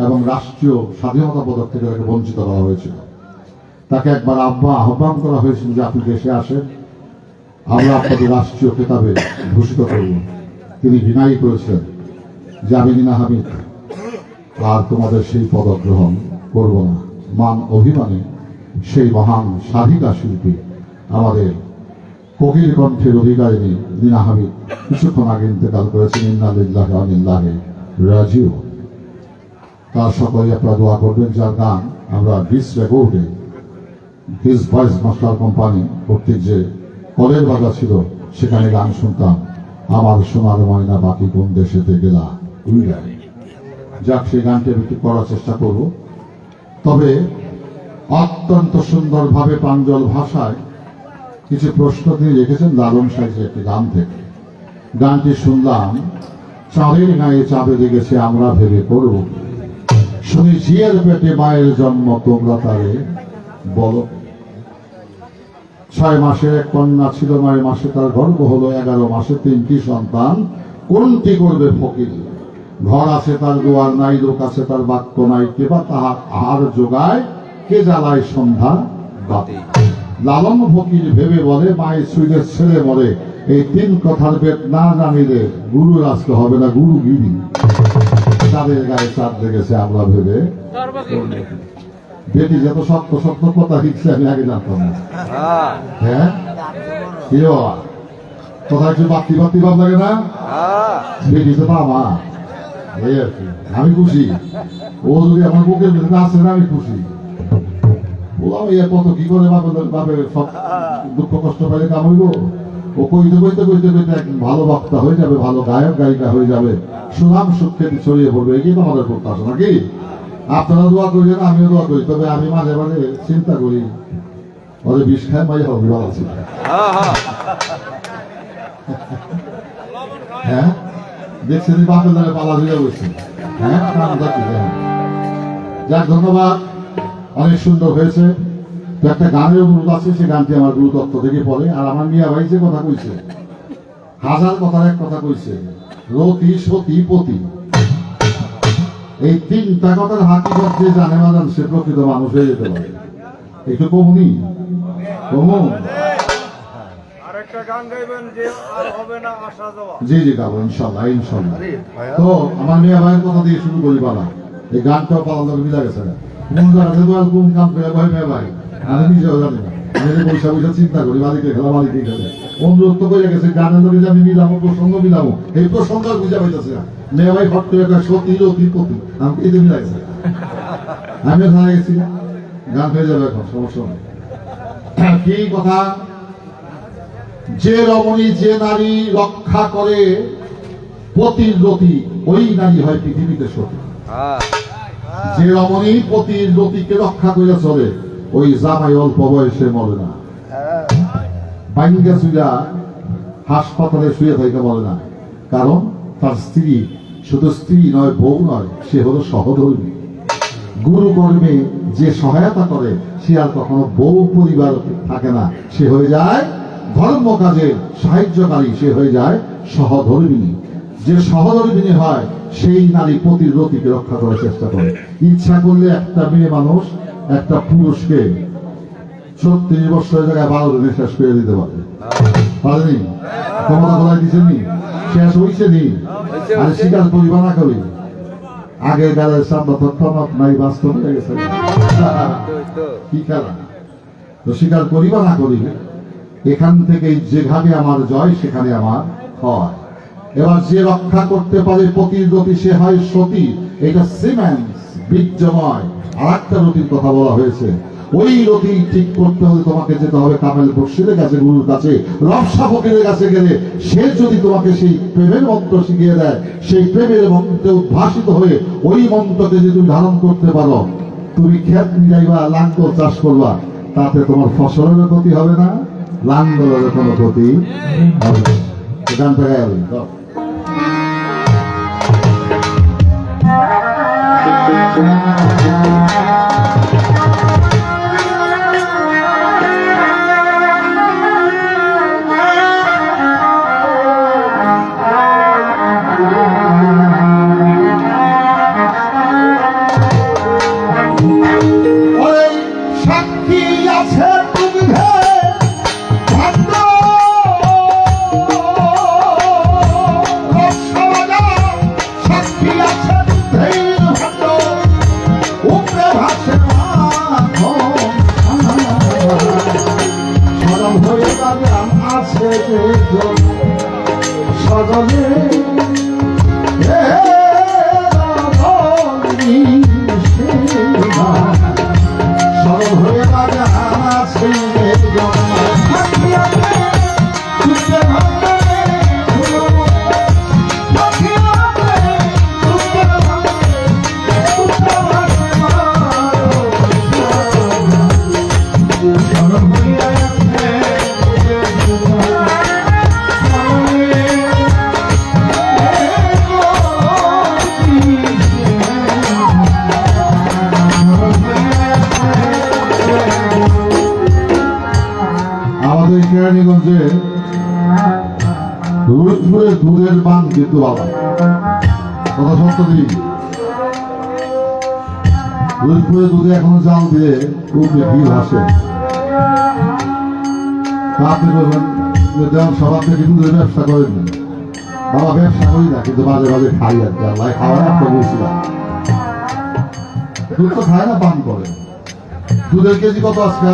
এবং রাষ্ট্রীয় স্বাধীনতা পদক থেকে তাকে বঞ্চিত করা হয়েছিল। তাকে একবার আহ্বান করা হয়েছিল যে আপনি দেশে আসেন, আমরা আপনাকে রাষ্ট্রীয় খেতাবে ভূষিত করব। তিনি ঘৃণাই করেছেন যে আমি নিনা হামিদ আর তোমাদের সেই পদক গ্রহণ করব না। মান অভিমানে সেই মহান সাধিকা শিল্পী আমাদের কোকিল কণ্ঠের অধিকারিণী নিনা হামিদ কিছুক্ষণ আগে ইন্তেকাল করেছেন। ইন্না লিল্লাহি ওয়া ইন্না ইলাইহি রাজিউন। তার সকলে আপনারা দোয়া করবেন, যার গান আমরা ডিস রেকর্ডে হিজ ভয়েস মাস্টার কোম্পানি কর্তৃক যে কলের বাজা ছিল সেখানে গান শুনতাম, আমার সোনার ময়না বাকি কোন দেশেতে গেলা উইরা। যাক, সেই গানটি আমি একটু করার চেষ্টা করব। তবে অত্যন্ত সুন্দরভাবে প্রাঞ্জল ভাষায় কিছু প্রশ্ন তিনি রেখেছেন লালন সাহিত্যের একটি গান থেকে। গানটি শুনলাম, চাঁদের গায়ে চাঁদে লেগেছে আমরা ভেবে করব, শুনি ঝিয়ের পেটে মায়ের জন্ম তোমরা তারে বলো। 6 মাসের এক কন্যা ছিল, 9 মাসে তার গর্ভ হলো, 11 মাসে 3টি সন্তান, কোনটি করবে ফকির? ঘর আছে তার দুয়ার নাই, লোক আছে তার বাক্য নাই, কেবা তাহার আহার যোগায়, কে জ্বালায় সন্ধ্যা বাতি। লালন ফকির ভেবে বলে, মায়ের সুইদের ছেলে মরে, এই 3 কথার পেট না জানিলে গুরু রাস্তা হবে না, গুরু গিরি। চাঁদের গায়ে চাঁদ লেগেছে আমরা ভেবে। বেটি যত শক্ত শক্ত কথা শিখছে আমি আগে জানতাম না। হ্যাঁ, কি বাবা কথা একটু বাতি বাতি ভাব লাগে না? বেটি তো বাবা, এই আর কি। আমি খুশি, ও যদি আমার বুকের ভিতরে আসে না আমি খুশি। বললাম এর কত কি করে বাপের সব দুঃখ কষ্ট পাইলে কামড়িব। ও কইতে কইতে কইতে কইতে একদিন ভালো বক্তা হয়ে যাবে, ভালো গায়ক গায়িকা হয়ে যাবে, সুনাম সুখ্যাতি ছড়িয়ে পড়বে। এই কিন্তু আমাদের প্রত্যাশা নাকি? আপনারা দোয়া করেন, আমিও দোয়া করি। তবে আমি মাঝে মাঝে চিন্তা করি, ওদের বিষ খায় মাই হবে ভালো ছিল। হ্যাঁ, দেখছেন বাপের দ্বারা পালা ধরে বসছে। হ্যাঁ, যাক, ধন্যবাদ, অনেক সুন্দর হয়েছে। তো একটা গানের অনুরোধ আছে, সে গানটি আমার গুরুতত্ত্ব থেকে পড়ে। আর আমার মিয়া ভাই যে কথা কইছে, 1000 কথার এক কথা কইছে, রতি সতী পতি। এই 3টা কথার হাকিকত যে জানে না জান, সে প্রকৃত মানুষ হয়ে যেতে পারে। একটু কমনি কমু। আরেকটা গান গাইবেন যে আর হবে না আসা যাওয়া। জি জি, গাবো ইনশাল্লাহ ইনশাল্লাহ। তো আমার মিয়া ভাইয়ের কথা দিয়ে শুরু করি পালা। এই গানটাও পালা মিলা গেছে, কোন জায়গাতে কোন কাম করে ভাই মিয়া ভাই আমি নিজেও জানি না। আমি পয়সা পয়সা চিন্তা করি, মালিকে খেলা মালিকে খেলে অনুরোধ তো করে গেছে গানের লোকে যে আমি মিলাবো, প্রসঙ্গ মিলাবো, এই প্রসঙ্গ বুঝা পাইতেছে না। মেয়ে ভাই ফট করে সতী রতি পতি, আমাকে এই যে মিলা গেছে। আমি ওখানে গেছি, গান হয়ে যাবে এখন, সমস্যা নেই। কি কথা? যে রমণী যে নারী রক্ষা করে পতির রতি, ওই নারী হয় পৃথিবীতে সতী। যে রমণী পতির রতিকে রক্ষা করে চলে, ওই জামাই অল্প বয়সে মরে না। বাইঙ্গা চুইলা হাসপাতালে শুয়ে থাকে বলে না, কারণ তার স্ত্রী শুধু স্ত্রী নয়, বউ নয়, সে হলো সহধর্মী। গুরু কর্মে যে সহায়তা করে সে আর কখনো বউ পরিবার থাকে না, সে হয়ে যায় ধর্ম কাজে সাহায্যকারী, সে হয়ে যায় সহধর্মিনী। যে সহধর্মিনী হয় সেই নারী পতির রতিকে রক্ষা করার চেষ্টা করে। ইচ্ছা করলে একটা মেয়ে মানুষ একটা পুরুষকে 36 বছরের জায়গায় 12 দিনে শেষ করে দিতে পারে। পারেনি? ক্ষমতা বলাই দিচ্ছেনি? শেষ হয়েছে নি? আর স্বীকার করিবা না করি? আগের গালের সামনে তো টনক নাই, বাস্তব হয়ে গেছে। কি খেলা? তো স্বীকার করিবা না করি, এখান থেকে যেখানে আমার জয় সেখানে আমার হয়। এবার যে রক্ষা করতে পারে পতির রতি, সে হয় সতী। এটা সিমেন্স বীর্যময়। আর একটা রতির কথা বলা হয়েছে, ওই রতি ঠিক করতে হলে তোমাকে যেতে হবে কামেল বর্ষিদের কাছে, গুরুর কাছে, রবসা ফকিরের কাছে গেলে সে যদি তোমাকে সেই প্রেমের মন্ত্র শিখিয়ে দেয়, সেই প্রেমের মন্ত্রে উদ্ভাসিত হয়ে ওই মন্ত্রকে যদি তুমি ধারণ করতে পারো, তুমি ক্ষেত মিলাইবা, লাঙ্গল চাষ করবা, তাতে তোমার ফসলেরও ক্ষতি হবে না, লাঙ্গলের কোনো ক্ষতি হবে না। গানটা গাইবেন। উপরে ভাসে মাখন সজল হয়ে বাগান আছে সজলে সরল হয়ে বাগান আছে আমাদের কেরানীগঞ্জে রোজপুরের দুধের মান কিন্তু বাবা কথা সত্য দিন রোজপুরের দুধে এখনো জাল দিয়ে খুব ভিড় আসে আপনি বলবেন যেমন সব আপনি দুধের ব্যবসা করেন না বাবা ব্যবসা করি না কিন্তু মাঝে মাঝে খাই আর কি আল্লাহ খাওয়ার আপনার বলছিলাম দুধ তো খায় না পান করে দুধের কেজি কত আজকে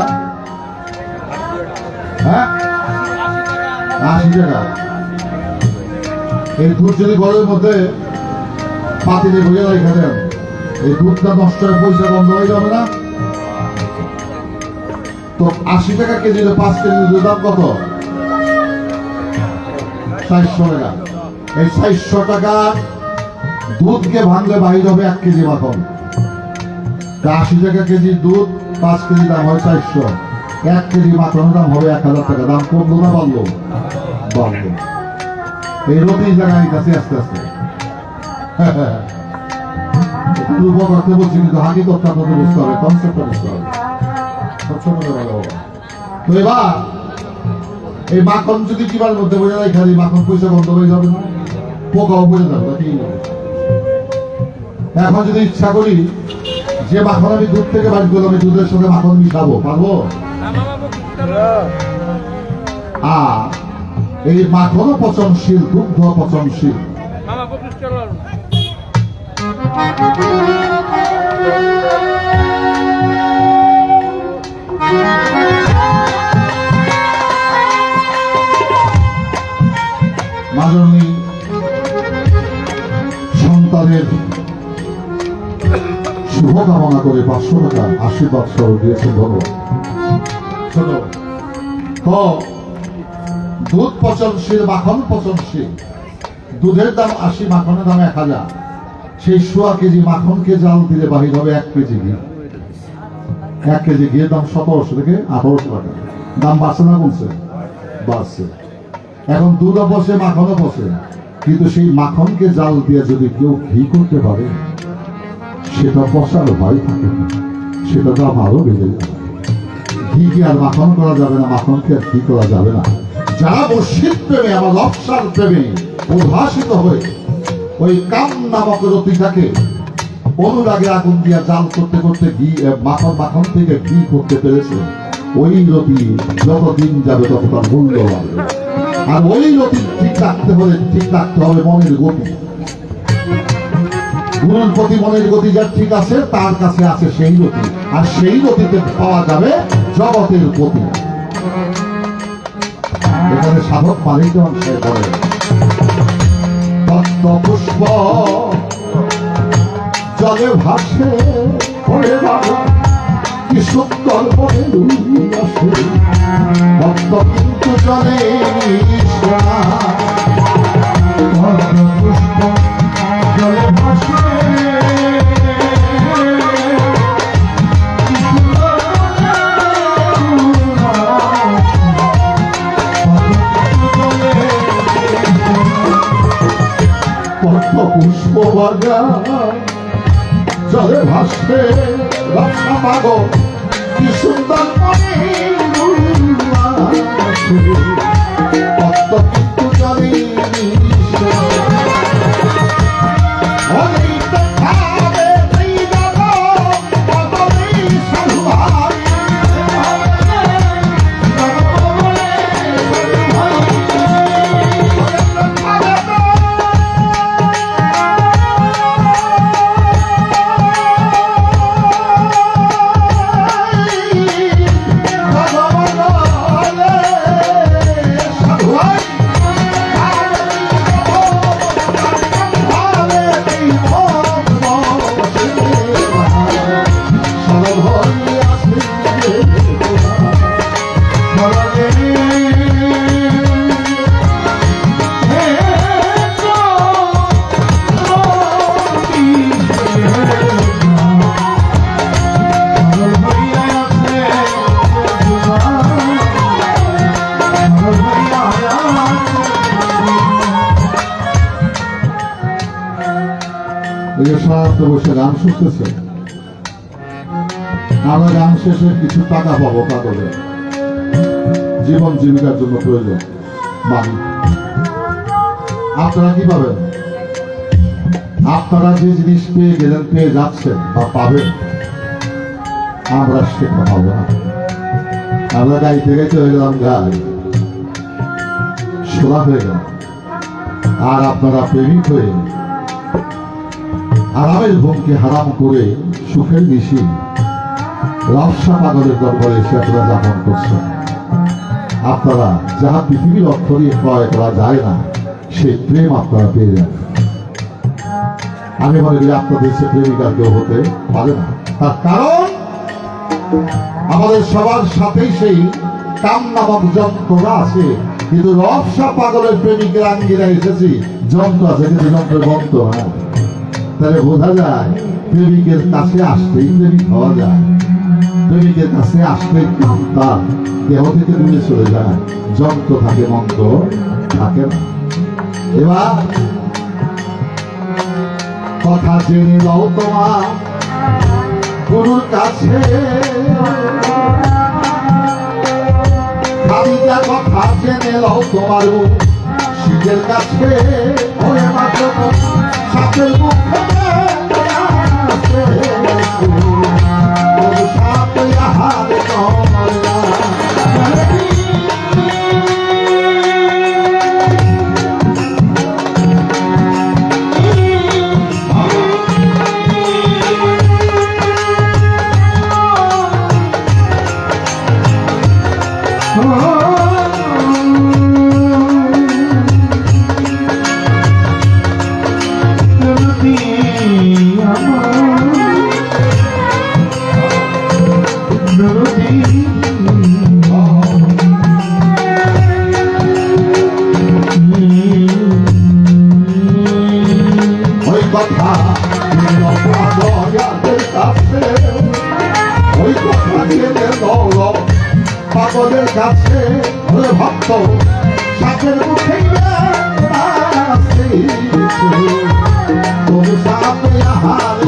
হ্যাঁ 80 টাকা এই দুধ যদি ঘরের মধ্যে পাতিলে ভরিয়ে রেখে দেন এই দুধটা নষ্ট হয়ে পয়সা বন্ধ হয়ে যাবে না তো 80 টাকা কেজি 5 কেজি দুধের দাম কত 400 টাকা এই 400 টাকা দুধকে ভাঙলে বাহির হবে 1 কেজি মাখন 80 টাকা কেজি দুধ 5 কেজি দাম হয় 400 1 কেজি মাখনের দাম হবে 1000 টাকা দাম কমলো না বাড়লো বাড়লো এই রতি জায়গায় কাছে আস্তে আস্তে একটু করতে বলছি কিন্তু হাকিকতটা আপনাদের বুঝতে হবে কনসেপ্টটা বুঝতে হবে ছোট তো এবার এই মাখন যদি কিবার মধ্যে বোঝা যায় খালি মাখন পয়সা বন্ধ হয়ে যাবে না পোকাও বোঝা যাবে না ঠিক এখন যদি ইচ্ছা করি যে মাখন আমি দুধ থেকে বাড়ি করলাম আমি দুধের সাথে মাখন মিশাবো পারবো আর এই মাখনও পচনশীল দুগ্ধ পচনশীল মাননী সন্তানের শুভকামনা করে 500 টাকা আশীর্বাদ স্বরূপ দিয়েছেন ভগবান ছোট তো দুধ পচনশীল মাখন পচনশীল দুধের দাম 80 মাখনের দাম 1000 সেই 1.5 কেজি মাখনকে জাল দিলে বাহির হবে 1 কেজি ঘি 1 কেজি ঘিয়ের দাম 1700 থেকে 1800 টাকা দাম বাড়ছে না কমছে বাড়ছে এখন দুধও বসে মাখনও বসে কিন্তু সেই মাখনকে জাল দিয়ে যদি কেউ ঘি করতে পারে সেটা বসার ভয় থাকে না সেটা দাম আরো বেড়ে যাবে ঘি কি আর মাখন করা যাবে না মাখনকে আর ঘি করা যাবে না যারা মুর্শিদ প্রেমে আমার লবসার প্রেমে উদ্ভাসিত হয়ে ওই কাম নামক রতিটাকে অনুরাগে আগুন দিয়া জাল করতে করতে ঘি মাখন থেকে ঘি করতে পেরেছে ওই রতি যতদিন যাবে তত তার মূল্য বাড়বে আর ওই রতি ঠিক রাখতে হলে ঠিক রাখতে হবে মনের গতি গুরুর প্রতি মনের গতি যার ঠিক আছে তার কাছে আছে সেই রতি আর সেই রতিতে পাওয়া যাবে জগতের গতি এখানে সাধক মালিক অংশে পড়ে পদ্ম পুষ্প জলে ভাসে পড়ে বাবা কি সুন্দর পড়ে আসে পদ্ম কিন্তু জলে পদ্ম পুষ্প জলে ভাসে পুষ্প বাগান জলে ভাসে রক্ষা মাগো কি সুন্দর কিন্তু জলে সারাত বসে গান শুনতেছে, আমরা গান শেষে কিছু টাকা পাবো কাগজে, জীবন জীবিকার জন্য প্রয়োজন মানি। আপনারা কি পাবেন? আপনারা যে জিনিস পেয়ে গেলেন, পেয়ে যাচ্ছেন বা পাবেন, আমরা সেটা পাবো না। আমরা গাইতে গাইতে হয়ে গেলাম গাই, শোনা হয়ে গেল। আর আপনারা প্রেমিক হয়ে আরামের ঘুমকে হারাম করে সুখের নিশি রফসা পাগলের দরবারে এসে আপনারা যাপন করছেন। আপনারা যাহা পৃথিবীর অর্থ দিয়ে ক্রয় করা যায় না, সেই প্রেম আপনারা পেয়ে যান। আমি মনে করি আপনাদের সে প্রেমিকার কেউ হতে পারে না। তার কারণ আমাদের সবার সাথেই সেই কাম নামক যন্ত্রটা আছে, কিন্তু রফসা পাগলের প্রেমিকের আঙ্গিরা এসেছি, যন্ত্র আছে কিন্তু যন্ত্রের বন্ধ। হ্যাঁ, তাহলে বোঝা যায় প্রেমিকের কাছে আসতেই প্রেমিক হওয়া যায়, প্রেমিকের কাছে আসতেই তার দেহ থেকে দূরে চলে যায়, যন্ত্র থাকে মন্ত্র থাকে না। এবার কথা জেনে নাও তোমার গুরুর কাছে, খালিদা কথা জেনে নাও তোমার শিখের কাছে, ওরে মাত্র সাপের মুখে সাপে আহার কমলা। পাগলের কাছে ভক্ত সাপের মুখে সাপে আহার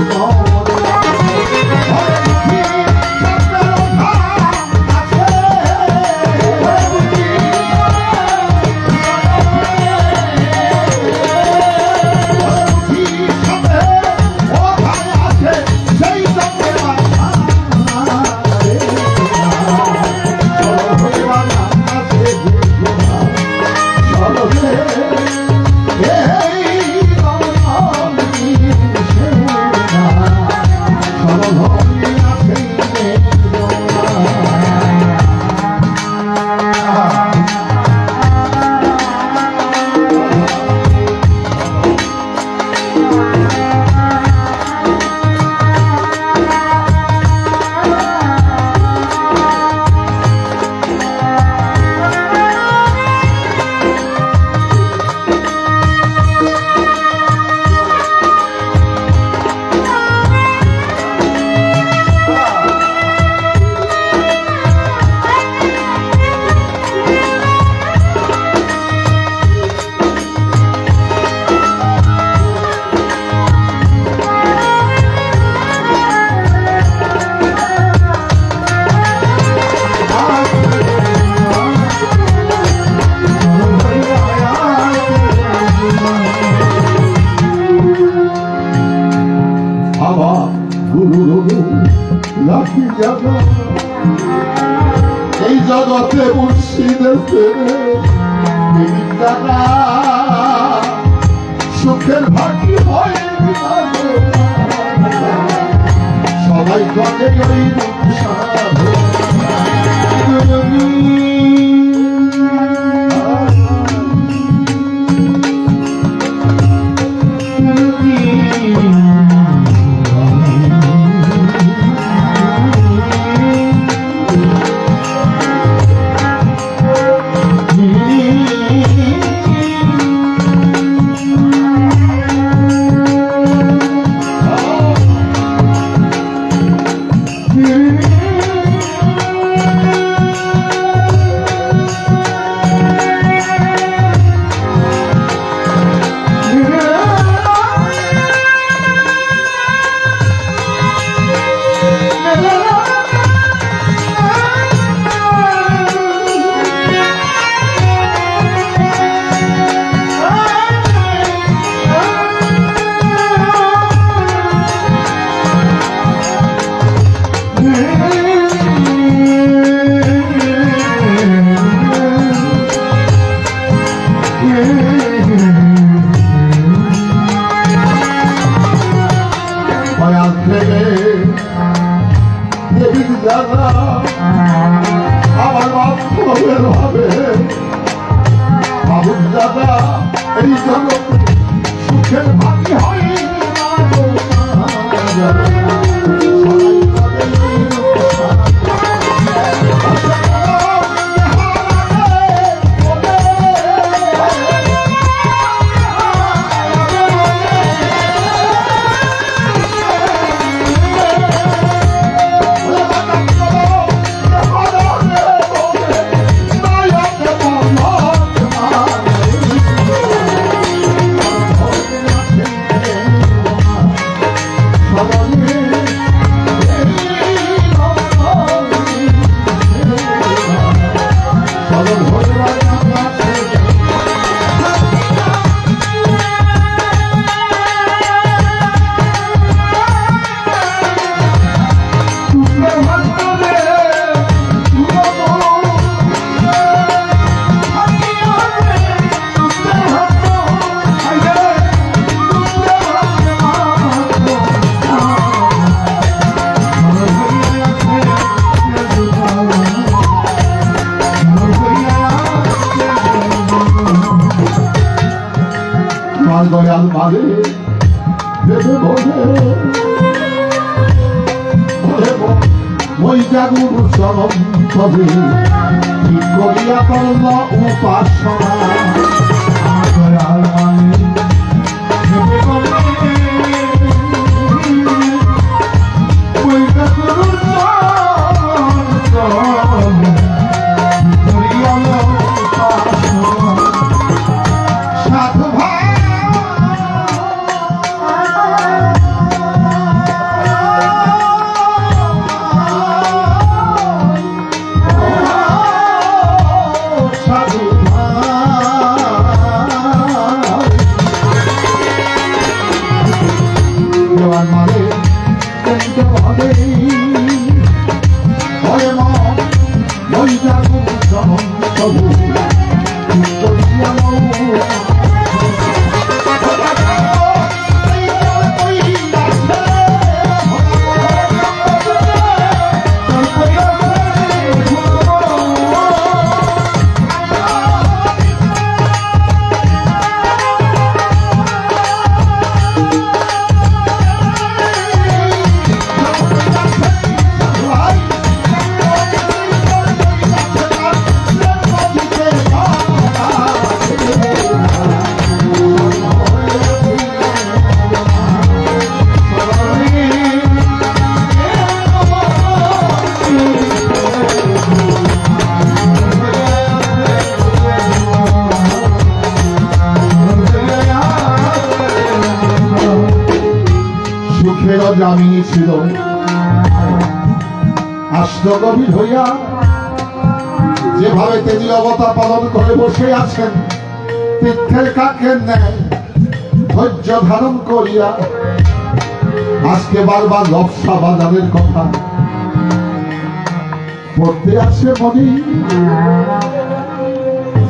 এই জগতে মুর্শিদের সুখের ভাগি হয় সবাই করে ওই সাধু দাদা আমার বাপের ভাবে বাবুর দাদা এই জগতে সুখের ভাগি হয় না গো দাদা। সবাই দয়াল মারে ভেবে বলে মই জাগুর চরম তবে ঠিক করিয়া করল উপাসনা দয়াল মারে ভেবে বলে মই জাগুর চরম তবে ঠিক করিয়া উপাসনা সাধু ভাই জামিনী ছিল আষ্ট গভীর হইয়া যেভাবে তিনি অবতা পালন করে বসে আছেন তীর্থের কাকের ন্যায় ধৈর্য ধারণ করিয়া আজকে বারবার লবসা বাজারের কথা পড়তে আছে মনি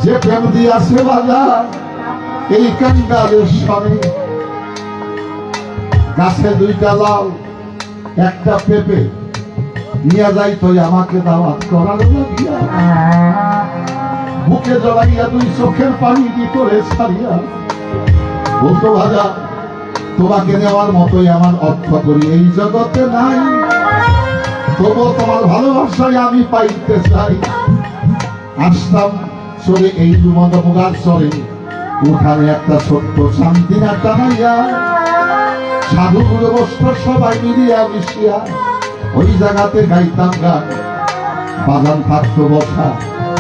যে প্রেম দিয়াছে বাজার এই কাঙ্গালের সঙ্গে গাছে দুইটা লাউ একটা পেঁপে নিয়ে যাই তো আমাকে দাওয়াত করার লাগিয়া বুকে জড়াইয়া দুই চোখের পানি ভিতরে ছাড়িয়া বলতো ভাজা তোমাকে নেওয়ার মতোই আমার অর্থ করি এই জগতে নাই, তবুও তোমার ভালোবাসায় আমি পাইতে চাই। আসতাম চলে এই দুমদ মুগার চলে উঠানে একটা ছোট্ট শান্তি না টানাইয়া সাধুগুলো বস্ত্র সবাই মিলিয়া মিশিয়া ওই জায়গাতে গাইতাম গান, বাজান থাকতো বসা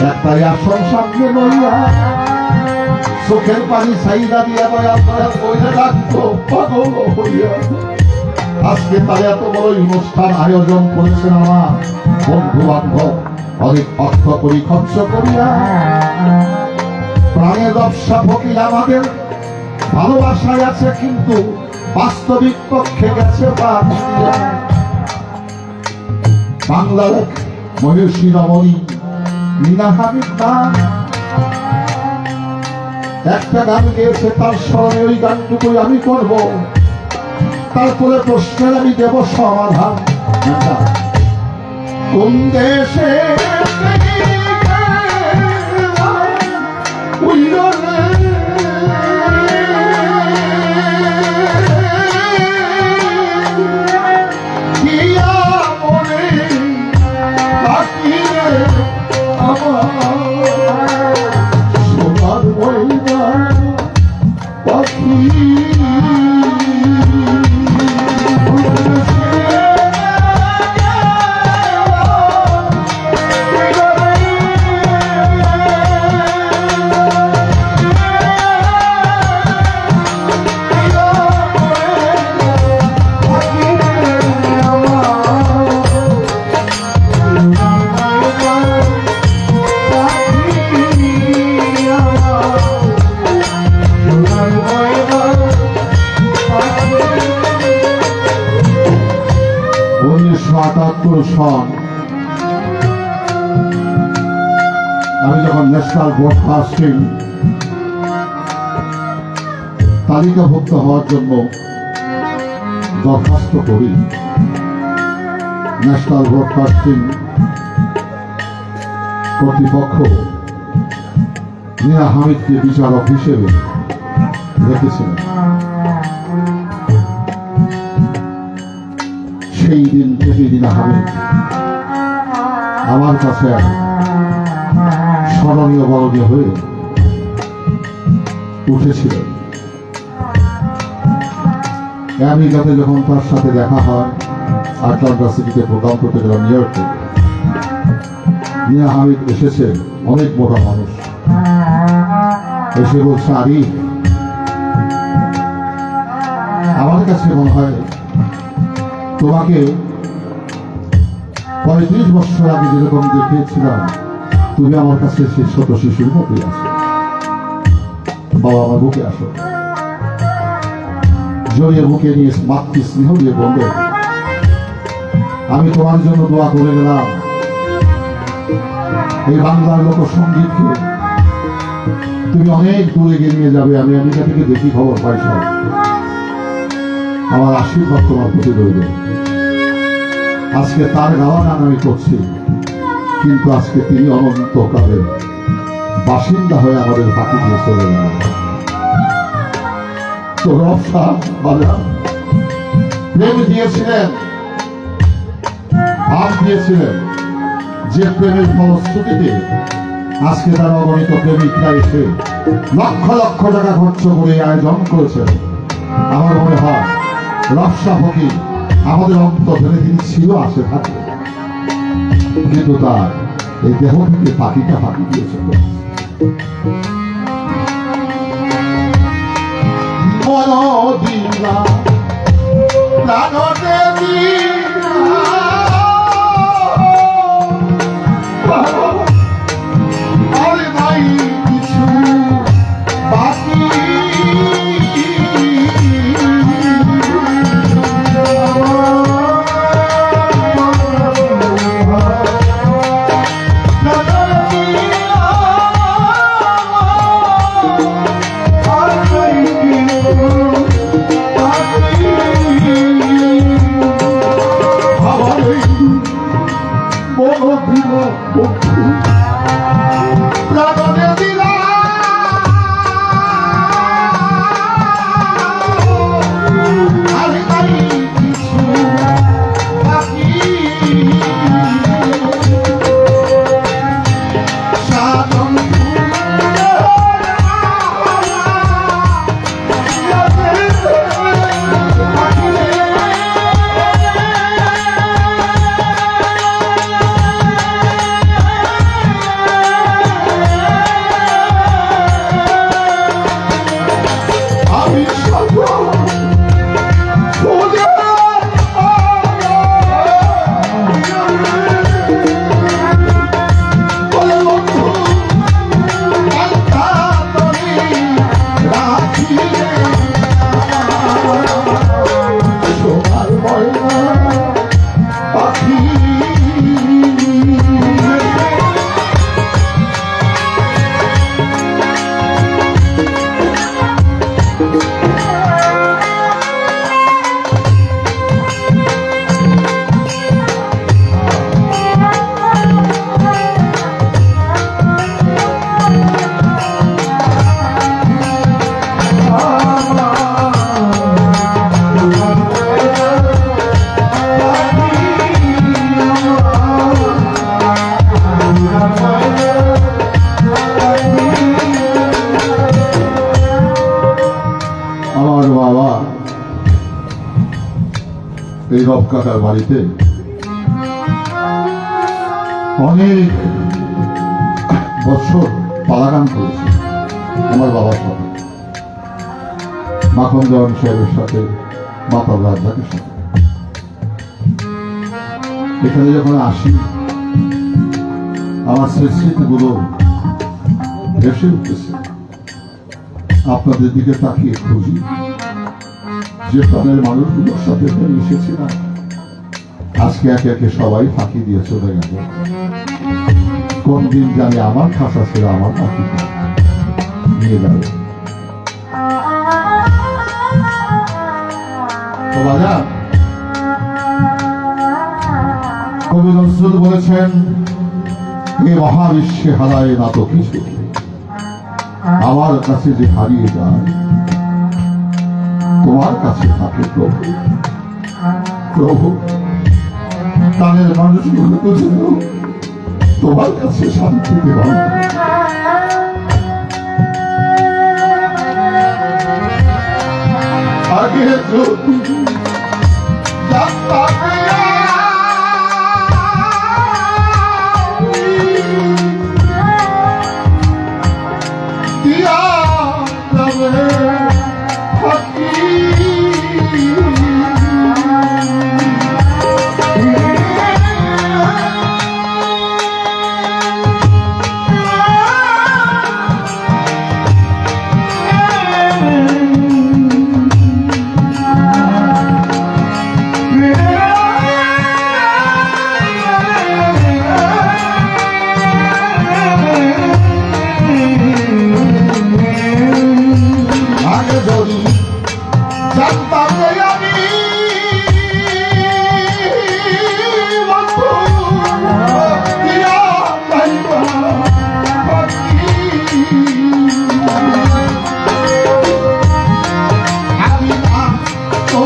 একটাই আসন সামনে লইয়া চোখের পানি চাইদা দিয়া দয়া দয়া কইলে রাখতো পাগল হইয়া। আজকে তার এত বড় অনুষ্ঠান আয়োজন করেছেন আমার বন্ধু বান্ধব অনেক অর্থ করি খরচ করিয়া, প্রাণের ব্যবসা ফকির আমাদের ভালোবাসায় আছে কিন্তু বাস্তবিক পক্ষে গেছে বাংলার এক মহিষী রমণী মীনা হাবিব নাম একটা গান গেয়েছে, তার স্মরণে ওই গানটুকুই আমি করব, তারপরে প্রশ্নের আমি দেব সমাধান। কোন দেশে উইরে কিয়া মনে বাকি রে আমার সোনার ময়না পাখি সন আমি যখন ন্যাশনাল ব্রডকাস্টিং তালিকাভুক্ত হওয়ার জন্য দরখাস্ত করি, ন্যাশনাল ব্রডকাস্টিং কর্তৃপক্ষ মিয়া হামিদকে বিচারক হিসেবে রেখেছিলেন। সেই দিন থেকে মিয়া হামিদ আমার কাছে স্মরণীয় বরণীয় হয়ে উঠেছিলেন। আমেরিকাতে যখন তার সাথে দেখা হয়, আটলান্টা সিটিতে প্রোগ্রাম করতে গেলাম নিউ ইয়র্কে, মিয়া হামিদ এসেছে, অনেক মোটা মানুষ, এসে বলছে, আরিফ আমার কাছে মনে হয় তোমাকে 35 বছর আগে যেরকম দেখিয়েছিলাম তুমি আমার কাছে সেই ছোট শিশুর মতোই আছো, বাবা আমার বুকে আসো। জড়িয়ে বুকে নিয়ে মাতৃ স্নেহ দিয়ে বলবে, আমি তোমার জন্য দোয়া করে গেলাম এই বাংলার লোকসঙ্গীতকে তুমি অনেক দূরে গিয়ে নিয়ে যাবে। আমি আমেরিকা থেকে দেখি, খবর পাই সব, আমার আশীর্বাদ তোমার প্রতি রইল। আজকে তার গাওয়া গান আমি করছি, কিন্তু আজকে তিনি অনন্তকালের বাসিন্দা হয়ে আমাদের বাকি দিয়ে চলে গেলেন। তো রফা বাজার প্রেম দিয়েছিলেন, ভাব দিয়েছিলেন, যে প্রেমের ফলশ্রুতিতে আজকে তার অগণিত প্রেমিকরা এসে লক্ষ লক্ষ টাকা খরচ করে আয়োজন করেছেন। আমার মনে হয় রফসা ফকির আমাদের অন্তরে তিনি ছিল, আসে থাকে, কিন্তু তার এই দেহ থেকে পাখিটা পাখি দিয়েছিল। মনোদিনা আরে নাই কিছু বাকি, রব কাকার বাড়িতে অনেক বছর পালাগান করেছি আমার বাবার সাথে, মাখন দেওয়ান সাহেবের সাথে, মাতাল রাজ্জাকের সাথে। এখানে যখন আসি আমার স্মৃতিগুলো ভেসে উঠতেছে। আপনাদের দিকে তাকিয়ে খুঁজি যে প্রাণের মানুষগুলোর সাথে এখানে এসেছিলাম, আজকে একে একে সবাই ফাঁকি দিয়ে চলে গেল। কোন দিন জানি আমার খাসা ছিল আমার পাখিকে নিয়ে গেল। তো বাজার কবি নজরুল বলেছেন, এ মহাবিশ্বে হারায় না তো কিছু, আমার কাছে যে হারিয়ে যায় তোমার কাছে থাকে প্রভু। প্রভু প্রাণের মানুষগুলো তো যেন তোমার কাছে শান্তিতে হয়। আগে যদি জানতাম দিয়া যাবে ফাঁকি, আগে যদি জানতাম যে আমি বন্ধু দিয়া যাইবা ফাঁকি, আমি না তো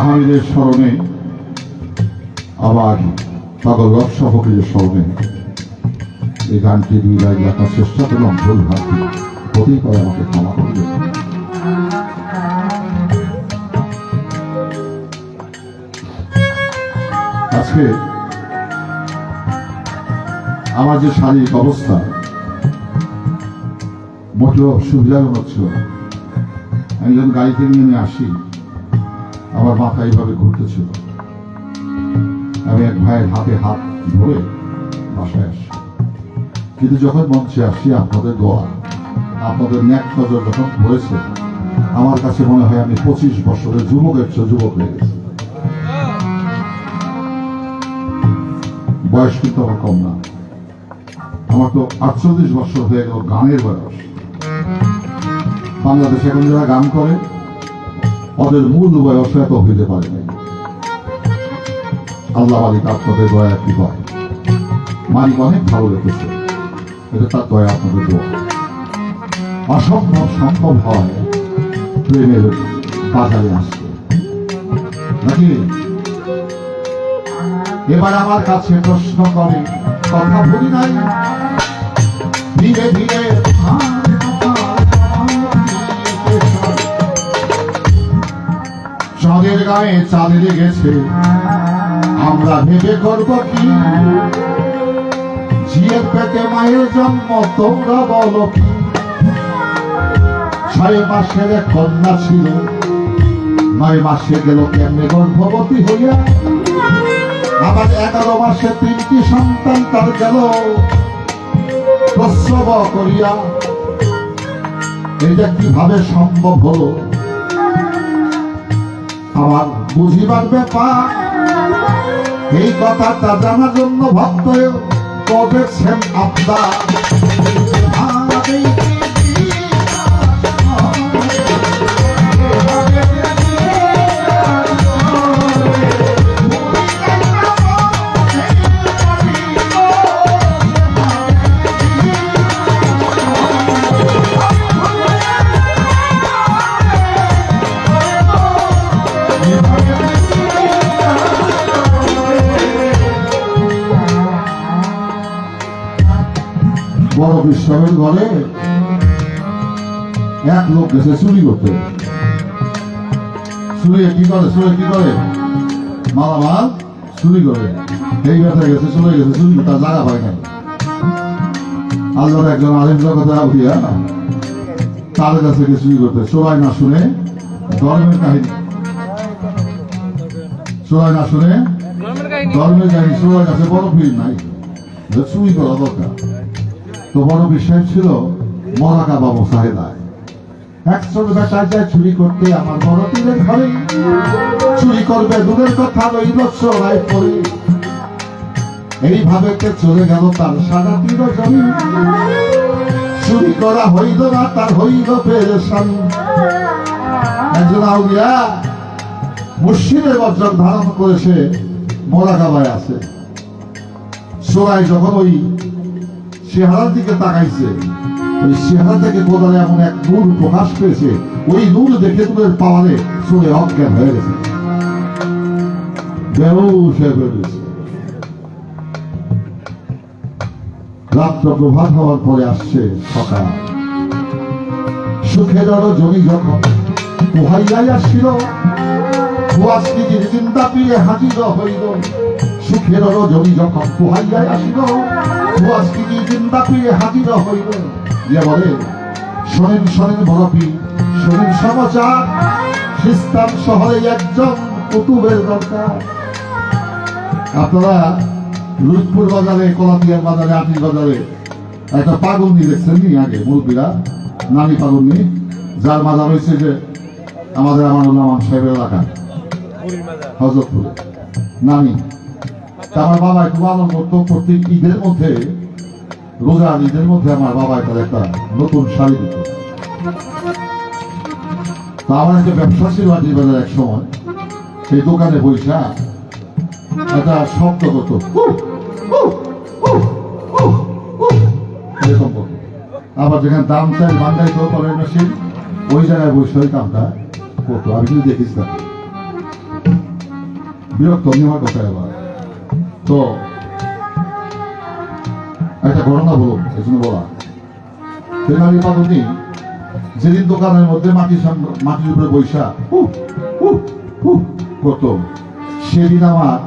হামিদের স্মরণে আবার পাগল ব্যবসা ফকিরের স্মরণে এই গানটি দুই লাইন লেখার চেষ্টা করলাম। ভুল ভাবি হতেই পারে, আমাকে ক্ষমা করবে। আজকে আমার যে শারীরিক অবস্থা মোটেও সুবিধাজনক ছিল না। আমি যখন গাড়িতে নিয়ে আসি আমার মাথা এইভাবে ঘুরতেছিল। আমি এক ভাইয়ের হাতে হাত ধরে বাসায় আসি, কিন্তু যখন মঞ্চে আসি আপনাদের দোয়া, আপনাদের ন্যাক নজর যখন ধরেছে, আমার কাছে মনে হয় আমি 25 বছরের যুবকের চেয়ে যুবক হয়ে গেছি। বয়স কিন্তু আমার কম না, আমার তো 48 বছর হয়ে গেল গানের বয়স। বাংলাদেশে এখন যারা গান করে ওদের মূল বয়স এত হইতে পারে নাই। আল্লাহ মালিক আপনাদের দয়া কি হয়, মালিক অনেক ভালো রেখেছে, এটা তার দয়া, আপনাদের দোয়া। অসম্ভব সম্ভব হয় প্রেমের বাজারে আসছে নাকি? এবার আমার কাছে প্রশ্ন করে, কথা বলি নাই ধীরে ধীরে চাঁদের গায়ে চাঁদ লেগেছে, আমরা ভেবে করবো কি ঝিয়ের পেটে মায়ের জন্ম তোমরা বলো কি 6 মাসের এক কন্যা ছিল 9 মাসে গেল কেমনে গর্ভবতী হইয়া আবার 11 মাসে 3টি সন্তান তার গেল প্রসব করিয়া এটা কিভাবে সম্ভব হলো আমার বুঝিবার ব্যাপার এই কথাটা জানার জন্য ভক্ত করেছেন আপনার বড় বিশ্রামের ঘরে এক লোক গেছে চুরি করতে চুরি কি করে মালামাল চুরি করে এই ব্যথা গেছে চলে গেছে চুরি তার জায়গা পায় না আল্লাহর একজন আলিমের কথা উঠিয়া তার কাছে গিয়ে চুরি করতে সবাই না শুনে ধর্মের কাহিনী সবাই না শুনে ধর্মের কাহিনী সবার কাছে বড় ভিড় নাই চুরি করা দরকার তো বড় বিষয় ছিল মরাকা বাবু সাহেদায় একজন বেটায় যায় চুরি করতে আমার বড় পীরের ঘরে চুরি করবে দূরের কথা রইল চোরাই পড়ে এইভাবে চলে গেল তার সারা পীর জমি চুরি করা হইল না তার হইল পেরেশানি একজন আউলিয়া মুর্শিদের বজ্র ধারণ করেছে মরাকাবায় আছে চোরাই যখন ওই চেহারার দিকে তাকাইছে ওই চেহারা থেকে কোদালে এমন এক নূর প্রকাশ পেয়েছে ওই নূর দেখে নূরের পাওয়ারে চলে অজ্ঞান হয়ে গেছে বেহুশ হয়ে বেরিয়েছে রাত্র প্রভাত হওয়ার পরে আসছে সকাল সুখের জমি যখন পোহাইয়াই আসছিল চিন্তা পিড়ে হাজির হইল সুখের জমি যখন পোহাইয়াই আসিল চিন্তা পিড়ে হাজির হইল ইয়ে বলে শোনেন শোনেন বরফি শোনেন সমাচার খ্রিস্টান শহরে একজন কুতুবের দরকার আপনারা লুৎপুর বাজারে কলাতিয়ার বাজারে আটির বাজারে একটা পাগলনি দেখছেন নি আগে মুরব্বীরা নানি পাগলনি যার মাজার হয়েছে যে আমাদের আমানুল্লাহ সাহেবের এলাকা হজরতপুরে নানি তা আমার বাবা একটু পালন করতো প্রত্যেক ঈদের মধ্যে রোজার ঈদের মধ্যে আমার বাবা একটা নতুন শাড়ি দিত তা আমার একটা ব্যবসা ছিল আটির বাজার এক সময় সেই দোকানে বৈশা একটা শব্দ করতো এরকম করতো আবার যেখানে দাম চাই বান্ধাই তো করেন মেশিন ওই জায়গায় বসে ওই কামটা করতো আমি কিন্তু দেখিস না বিরক্ত নেওয়ার কথা এবার তো একটা ঘটনা বলো এজন্য বলা তেনালি পাগনি যেদিন দোকানের মধ্যে মাটির উপরে বৈশা করতো সেদিন আমার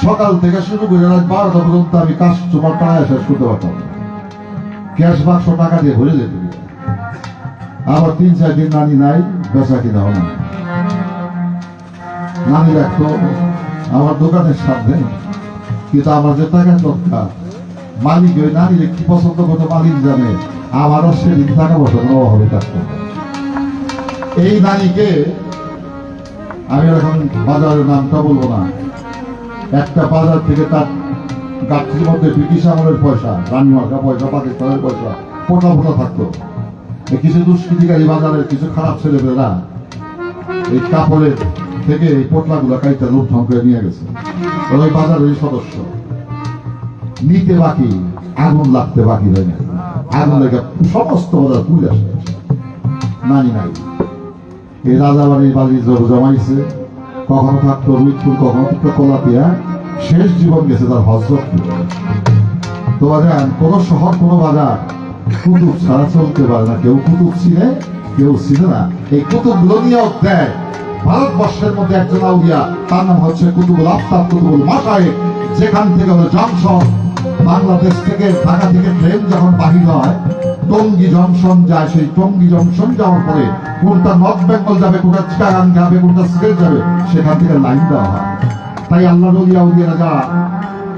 সকাল থেকে শুরু করে রাত 12টা পর্যন্ত আমি কাস্টমার টাকা শেষ করতে পারতাম ক্যাশ বাক্স টাকা দিয়ে ভরে যেত আবার 3-4 দিন নানি নাই বেচা কিনা হয় নানি রাখতো আমার দোকানের সামনে কিন্তু আমার যে টাকা দরকার মালিক ওই নানির কি পছন্দ করতো মালিক জানে আমারও সেদিন টাকা পয়সা নেওয়া হবে থাকতো এই নানিকে আমি এখন বাজারের নামটা বলবো না একটা বাজার থেকে তার গাছটির মধ্যে ব্রিটিশ আমলের পয়সা রানীমার্কা পয়সা পাকিস্তানের পয়সা ফোটা ফোটা থাকতো কিছু দুষ্কৃতিকারী বাজারের কিছু খারাপ ছেলেমেয়েরা এই কাপড়ের থেকে এই পোটলাগুলো কাইটা লুণ্ঠন করে নিয়ে গেছে ওই বাজারের সদস্য নিতে বাকি আগুন লাগতে বাকি হয় না আগুন লেগে সমস্ত বাজার তুলে আসে নানি নাই এই রাজাবাড়ির বাড়ি জমাইছে কখনো থাকতো রুইতপুর কখনো থাকতো কলাতিয়া শেষ জীবন গেছে তার হজরত তোমাদের কোন শহর কোন বাজার কুতুব ছাড়া চলতে পারে না কেউ কুতুব চিনে কেউ চিনে না এই কুতুব গুলো নিয়েও দেয় ভারতবর্ষের মধ্যে একজন আউলিয়া তার নাম হচ্ছে কুতুবুল আফতাব কুতুবুল মাশায়েখ যেখান থেকে হলো জামশন বাংলাদেশ থেকে ঢাকা থেকে ট্রেন যখন বাহির হয় টঙ্গী জংশন যায়, সেই টঙ্গী জংশন যাওয়ার পরে কোনটা নর্থ বেঙ্গল যাবে, কোনটা চিটাগাং যাবে, কোনটা সিলেট যাবে, সেখান থেকে লাইন দেওয়া হয়। তাই আল্লাহ নলিয়া যারা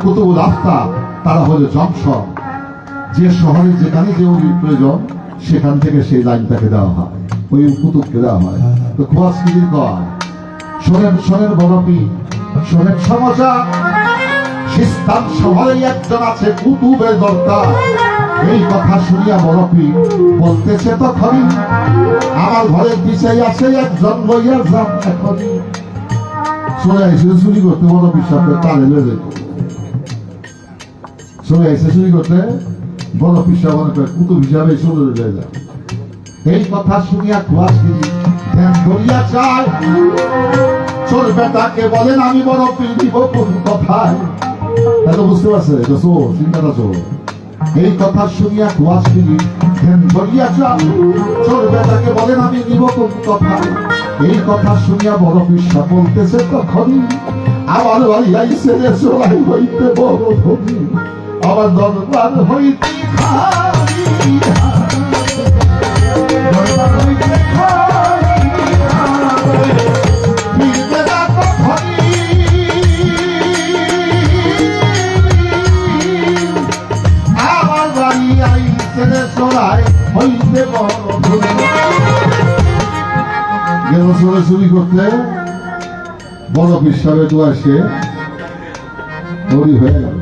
কুতুবুল আফতাব তারা হলো জংশন, যে শহরে যেখানে যে অলির প্রয়োজন সেখান থেকে সেই লাইনটাকে দেওয়া হয়, ওই কুতুবকে দেওয়া হয়। তো খোয়াজ কিদির কয় শোনেন শোনেন বড়পি, শোনেন সমাচার, সিস্তান শহরে একজন আছে কুতুবের দরকার। এই কথা শুনিয়া বড়পি বলতেছে তখনই আমার ঘরের পিছাই আছে একজন, লইয়া যান এখনই। চলে আইসে চুরি করতে বড়পি সাহেব তালে লয়ে যেত, চলে আইসে চুরি করতে বড় পিসা মনে করে কুতুব হিসাবে চলে যায়। এই কথা শুনিয়া খোয়াজগিরি ধ্যান করিয়া চায়, চোর বেটাকে বলেন আমি বড় পীর দিব কোন কথায়। এত বুঝতে পারছে এটা চোর, চিন্তাটা চোর। এই কথা শুনিয়া খোয়াজগিরি ধ্যান করিয়া চায়, চোর বেটাকে বলেন আমি দিব কোন কথায়। এই কথা শুনিয়া বড় পিসা বলতেছে তখনই আমার বাড়ি আইসে রে চোরাই হইতে বড় ধনী, আমার দরবার হইতে আমার বাড়ি আইসে রে চোরাই হইতে বড় ধনী। গেল চোরে চুরি করতে বড় বিশ্বাবে তো আসে তৈরি হয়ে গেল।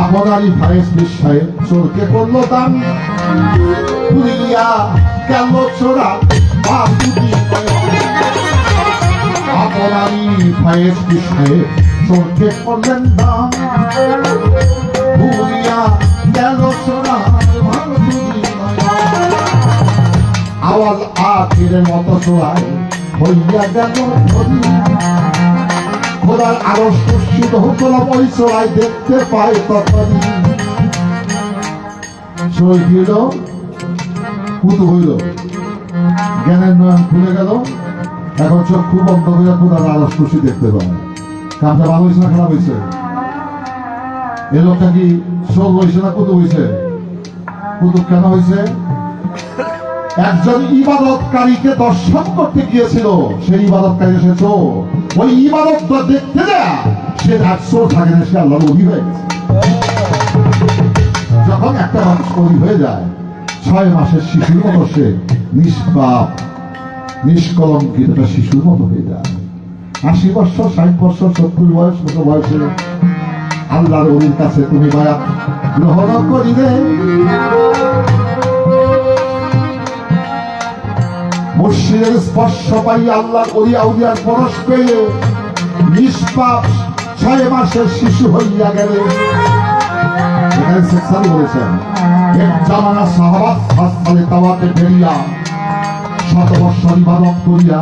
আপনারই ফায়েজ বিশ্বায় চোরকে করলো দান, পুরিয়া গেল চোরা বাবুদি। আপনারই ফায়েজ বিশ্বায় চোরকে করলেন দান, পুরিয়া গেল চোরা বাবুদি। আওয়াজ আখিরের মতো চোরায় হইয়া গেল ধনী। খোদার আরো সুস্থিত হতলাম ওই চোরাই দেখতে পাই তখনই। চোর হইল কুতু হইল, জ্ঞানের নয়ন খুলে গেল, এখন চক্ষু বন্ধ হইয়া খোদার আরো সুস্থি দেখতে পায়। কামটা ভালো হয়েছে না খারাপ হয়েছে? এ লোকটা কি চোর হয়েছে না কুতু হয়েছে? কুতুব কেন হয়েছে? একজন ইবাদতকারীকে দর্শন করতে গিয়েছিল, সেই ইবাদতকারী সে চোর। ওই ইবাদতটা দেখতে দেয়া সে আর চোর থাকে না, সে আল্লাহর ওলি হয়ে গেছে। যখন একটা মানুষ ওলি হয়ে যায় 6 মাসের শিশুর মতো সে নিষ্পাপ নিষ্কলঙ্কিত একটা শিশুর মতো হয়ে যায়। 80 বছর 60 বছর 70 বয়স মতো বয়সে আল্লাহর ওলির কাছে তুমি বায়াত গ্রহণ করিলে, মুর্শিদের স্পর্শ পাই আল্লাহর ওলি আউলিয়ার পরশ পেয়ে নিষ্পাপ 6 মাসের শিশু হইয়া গেলে। এখানে সেকশন বলেছেন এক জামানা সাহাবাত হাসপাতালে তাওয়াতে ফেরিয়া 7 বছর ইবাদত করিয়া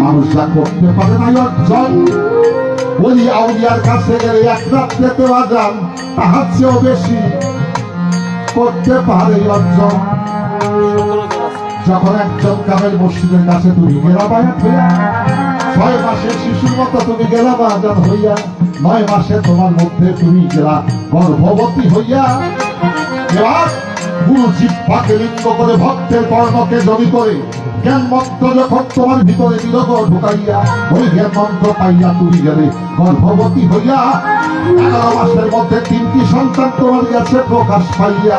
মানুষ যা করতে পারে না অর্জন, ওলি আউলিয়ার কাছে গেলে এক রাত্রেতে আজান তাহার চেয়েও বেশি করতে পারে অর্জন। যখন একজন কামেল মসজিদের কাছে তুমি গেলা বায়াত হইয়া, 6 মাসের শিশুর মতো তুমি গেলা বায়াত হইয়া, 9 মাসে তোমার মধ্যে তুমি গেলা গর্ভবতী হইয়া। এবার গুরু জিহ্বাকে লিঙ্গ করে ভক্তের কর্ণকে জমি করে জ্ঞান মন্ত্র যখন তোমার ভিতরে নিরগ ঢুকাইয়া, ওই জ্ঞান মন্ত্র পাইয়া তুমি গেলে গর্ভবতী হইয়া। 11 মাসের মধ্যে 3টি সন্তান তোমার কাছে প্রকাশ পাইয়া,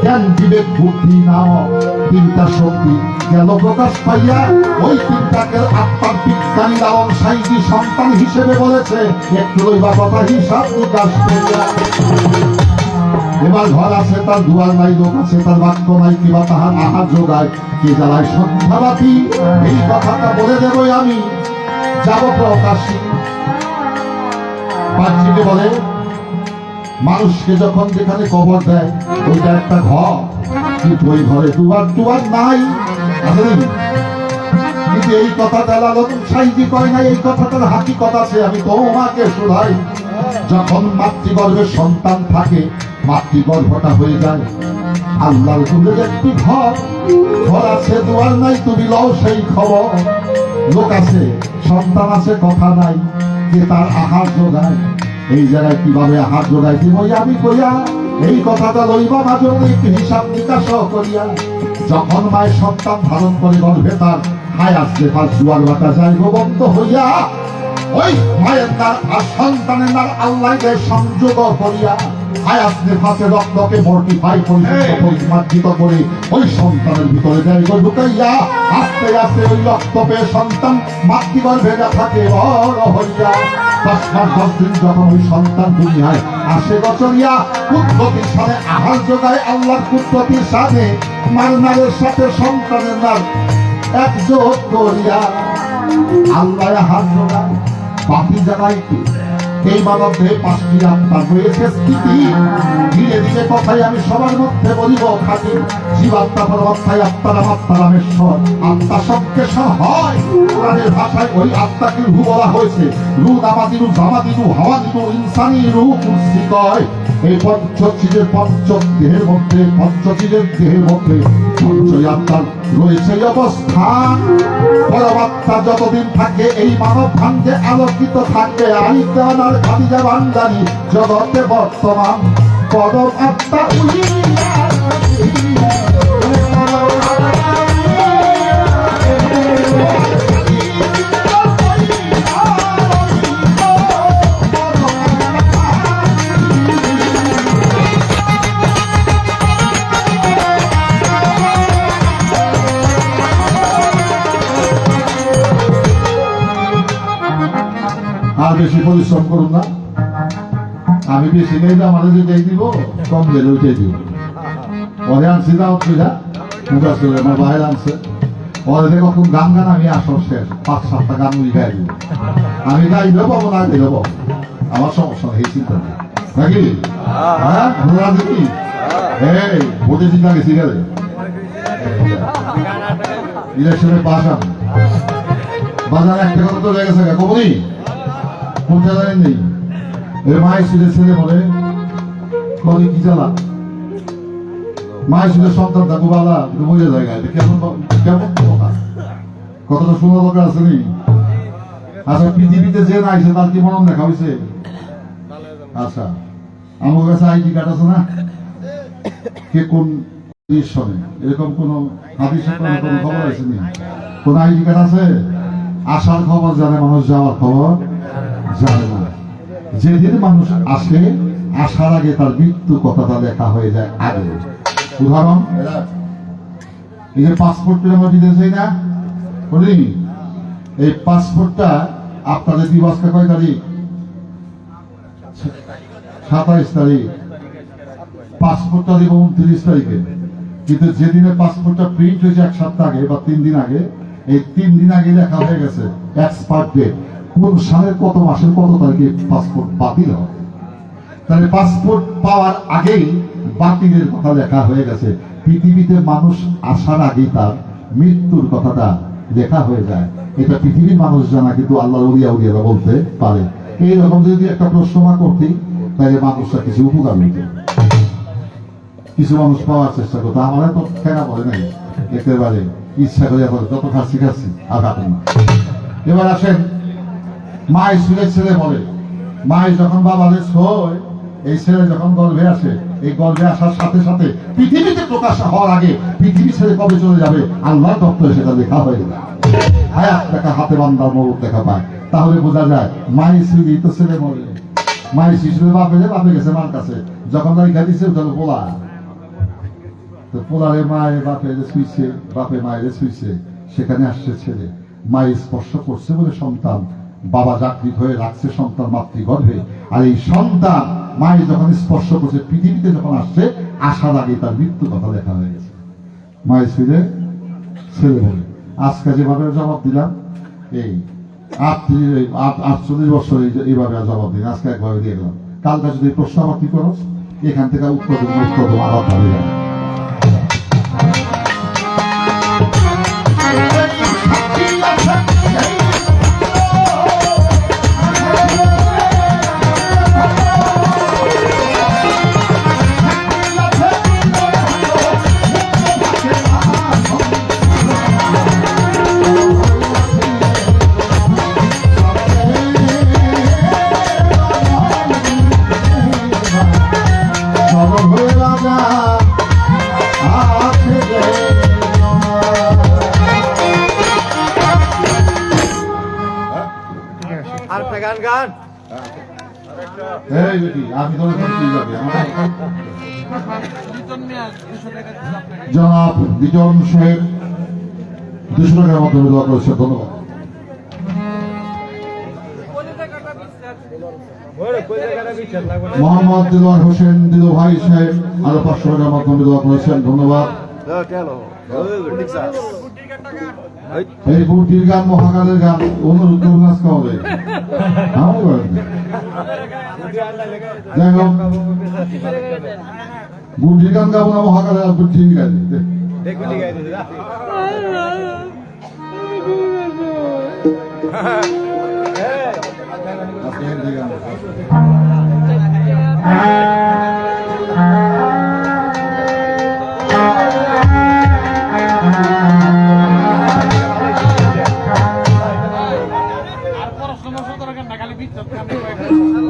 জ্ঞান বিবেক বুদ্ধি নামক 3টা শক্তি গেল প্রকাশ পাইয়া। ওই 3টাকে আত্মার বিজ্ঞানী লালন সাইজি সন্তান হিসেবে বলেছে, একটু লইবা কথা হিসাব নিকাশ করিয়া। এবার ঘর আছে তার দুয়ার নাই, লোক আছে তার বাক্য নাই, কিবা তাহার আহার যোগায় কে জ্বালায় সন্ধ্যাবাতি। এই কথাটা বলে দেবই আমি যাব প্রকাশী। পাঁচটিকে বলে মানুষকে যখন যেখানে কবর দেয় ওইটা একটা ঘর, কিন্তু ওই ঘরে দুয়ার নাই, কিন্তু এই কথাটা লালন সাইজি কয় না, এই কথাটার হাকিকত আছে। আমি তোমাকে শোধাই, যখন মাতৃগর্ভে সন্তান থাকে মাতৃগর্ভটা হয়ে যায় আল্লাহর দুধের একটি ঘর। ঘর আছে দুয়ার নাই, তুমি লও সেই খবর। লোক আছে সন্তান আছে কথা নাই, কে তার আহার যোগায়। এই জায়গায় কিভাবে হাত জোগাইতে বই আমি কইয়া এই কথাটা লইবা মাজলে হিসাব নিকাশ করিয়া যখন মায়ের সন্তান ধারণ করে গর্ভে তার হায় আসছে তার জুয়ার বাটা যায় বন্ধ হইয়া ওই মায়ের নার আর সন্তানের নার আল্লাহ সংযোগ করিয়া হায়াস নেফাসে রক্তকে মর্টিফাই পরিমার্জিত করে ওই সন্তানের ভিতরে দেয় ঢুকাইয়া আস্তে আস্তে ওই রক্ত পেয়ে সন্তান মাতৃগর্ভে থাকে বড় হইয়া 10 মাস 10 দিন যখন ওই সন্তান দুনিয়ায় আসে গচরিয়া কুদরতির সাথে আহার যোগায় আল্লাহর কুদরতির সাথে মার নারের সাথে সন্তানের নার একযোগ করিয়া আল্লাহ হাত জোগায় বাকি জানাইতে এই মানবে 5টি আত্মা রয়েছে স্থিতি ধীরে ধীরে কথাই আমি সবার মধ্যে বলিব খাটি জীবাত্মা পরমাত্মায় আত্মারামেশ্বর আত্মা সবকে হয় কোরআনের ভাষায় ওই আত্মাকে রূহ বলা হয়েছে রূহ নামাদিনু জামাদিনু হাওয়াদিনু ইনসানি রূহ কুরসি কয় এই পঞ্চচিজের দেহের মধ্যে পঞ্চই আত্মার রয়েছে অবস্থান পরমাত্মা যতদিন থাকে এই মানব ভাঙ্গে আলোকিত থাকবে আইকানার খাদিজা ভান্ডারি জগতে বর্তমান পরম আত্মা আর বেশি পরিশ্রম করুন না আমি বেশি নেই আমার যেটাই দিব কম গেলে ওইটাই দিব ওরে আনছি না হচ্ছে যা মুখা চলে আমার বাইরে আনছে ওরে কখন গান গান আমি আসর শেষ 5-7টা গান উই গাই দিব আমি গাইলেও পাবো না দিলেও পাবো আমার সমস্যা এই চিন্তা নেই নাকি হ্যাঁ আপনারা দেখি এই ভোটে চিন্তা গেছি গেলে ইলেকশনে পাস আমি বাজার একটা কথা তো লেগেছে কবনি কোনটা জানেন নেই এর মায়ের ছেলে বলে কলি কি জ্বালা মায়ের সন্তান থাকবো বালা মরে জায়গায় কেমন কেমন কথা কথাটা শোনা দরকার আছে নি আচ্ছা পৃথিবীতে যে নাইছে তার কি মরণ দেখা হয়েছে আচ্ছা আমার কাছে আইডি কার্ড আছে না কে কোন শোনে এরকম কোন হাদিসে কোন খবর আছে নি কোন আইডি কার্ড আছে আসার খবর জানে মানুষ যাওয়ার খবর জানে না যেদিন মানুষ আসে আসার আগে তার মৃত্যু কথাটা লেখা হয়ে যায় আগে উদাহরণ এই যে পাসপোর্ট আমরা বিদেশে না বলি এই পাসপোর্টটা আপনাদের দিবসটা কয় তারিখ 27 তারিখ পাসপোর্টটা দিব 29 তারিখে কিন্তু যেদিনে পাসপোর্টটা প্রিন্ট হয়েছে 1 সপ্তাহ আগে বা 3 দিন আগে এই 3 দিন আগে লেখা হয়ে গেছে এক্সপায়ার ডেট কোন সালের কত মাসের কত তারিখে পাসপোর্ট বাতিল হয় তাহলে পাসপোর্ট পাওয়ার আগেই বাতিলের কথা লেখা হয়ে গেছে পৃথিবীতে মানুষ আসার আগেই তার মৃত্যুর কথাটা লেখা হয়ে যায় এটা পৃথিবীর মানুষ জানা কিন্তু আল্লাহর উলিয়ারা বলতে পারে এইরকম যদি একটা প্রশ্ন করতে তাহলে মানুষরা কিছু উপকার হইত কিছু মানুষ পাওয়ার চেষ্টা করতো আমার তো ফেরা বলে নাই একেবারে ইচ্ছা করে যত খাচ্ছি আর কাটুন না এবার আসেন মায়ের ছেলে বলে মায়ের যখন বাবাদের ছয় এই ছেলে যখন গর্ভে আসে এই গর্ভে আসার সাথে সাথে পৃথিবীতে প্রকাশ হওয়ার আগে পৃথিবী ছেড়ে কবে চলে যাবে আল্লাহ দপ্তরে সেটা লেখা হয়ে যায় হায়াত দেখা হাতে বান্দার মৌত দেখা পায় তাহলে বোঝা যায় মায়ের স্ত্রী তো ছেলে মরে মায়ের শিশু বাপে গেছে মার কাছে যখন রেখা দিচ্ছে ওটা পোলা তো পোলারে মায়ের বাপে মায়ের শুইছে সেখানে আসছে ছেলে মায়ের স্পর্শ করছে বলে সন্তান বাবা জাগৃত হয়ে রাখছে সন্তান মাতৃগর্ভে আর এই সন্তান মায়ের যখন স্পর্শ করছে পৃথিবীতে যখন আসছে আসার আগে তার মৃত্যু কথা লেখা হয়ে গেছে মায়ের ছেলে বলে আজকে যেভাবে জবাব দিলাম এই 48 বছর এইভাবে জবাব দিন আজকে একভাবে দিয়ে গেলাম কালকে যদি প্রশ্ন আবার কি করো এখান থেকে উত্তর আবার ভাবে যায় গান গান এই বেটি আমি তোর কি যাবে জনাব বিজন সাহেব 200 টাকার মাধ্যমে দোয়া করেছে ধন্যবাদ মোহাম্মদ দিলওয়ার হোসেন দিলু ভাই সাহেব আরো 500 টাকার মাধ্যমে দোয়া করেছেন ধন্যবাদ এই বুটির গান মহাকালের গান অনুরোধ নাচ খাওয়া যায় যাই হোক বুটির গান গাবো না মহাকালের আর বুটির গান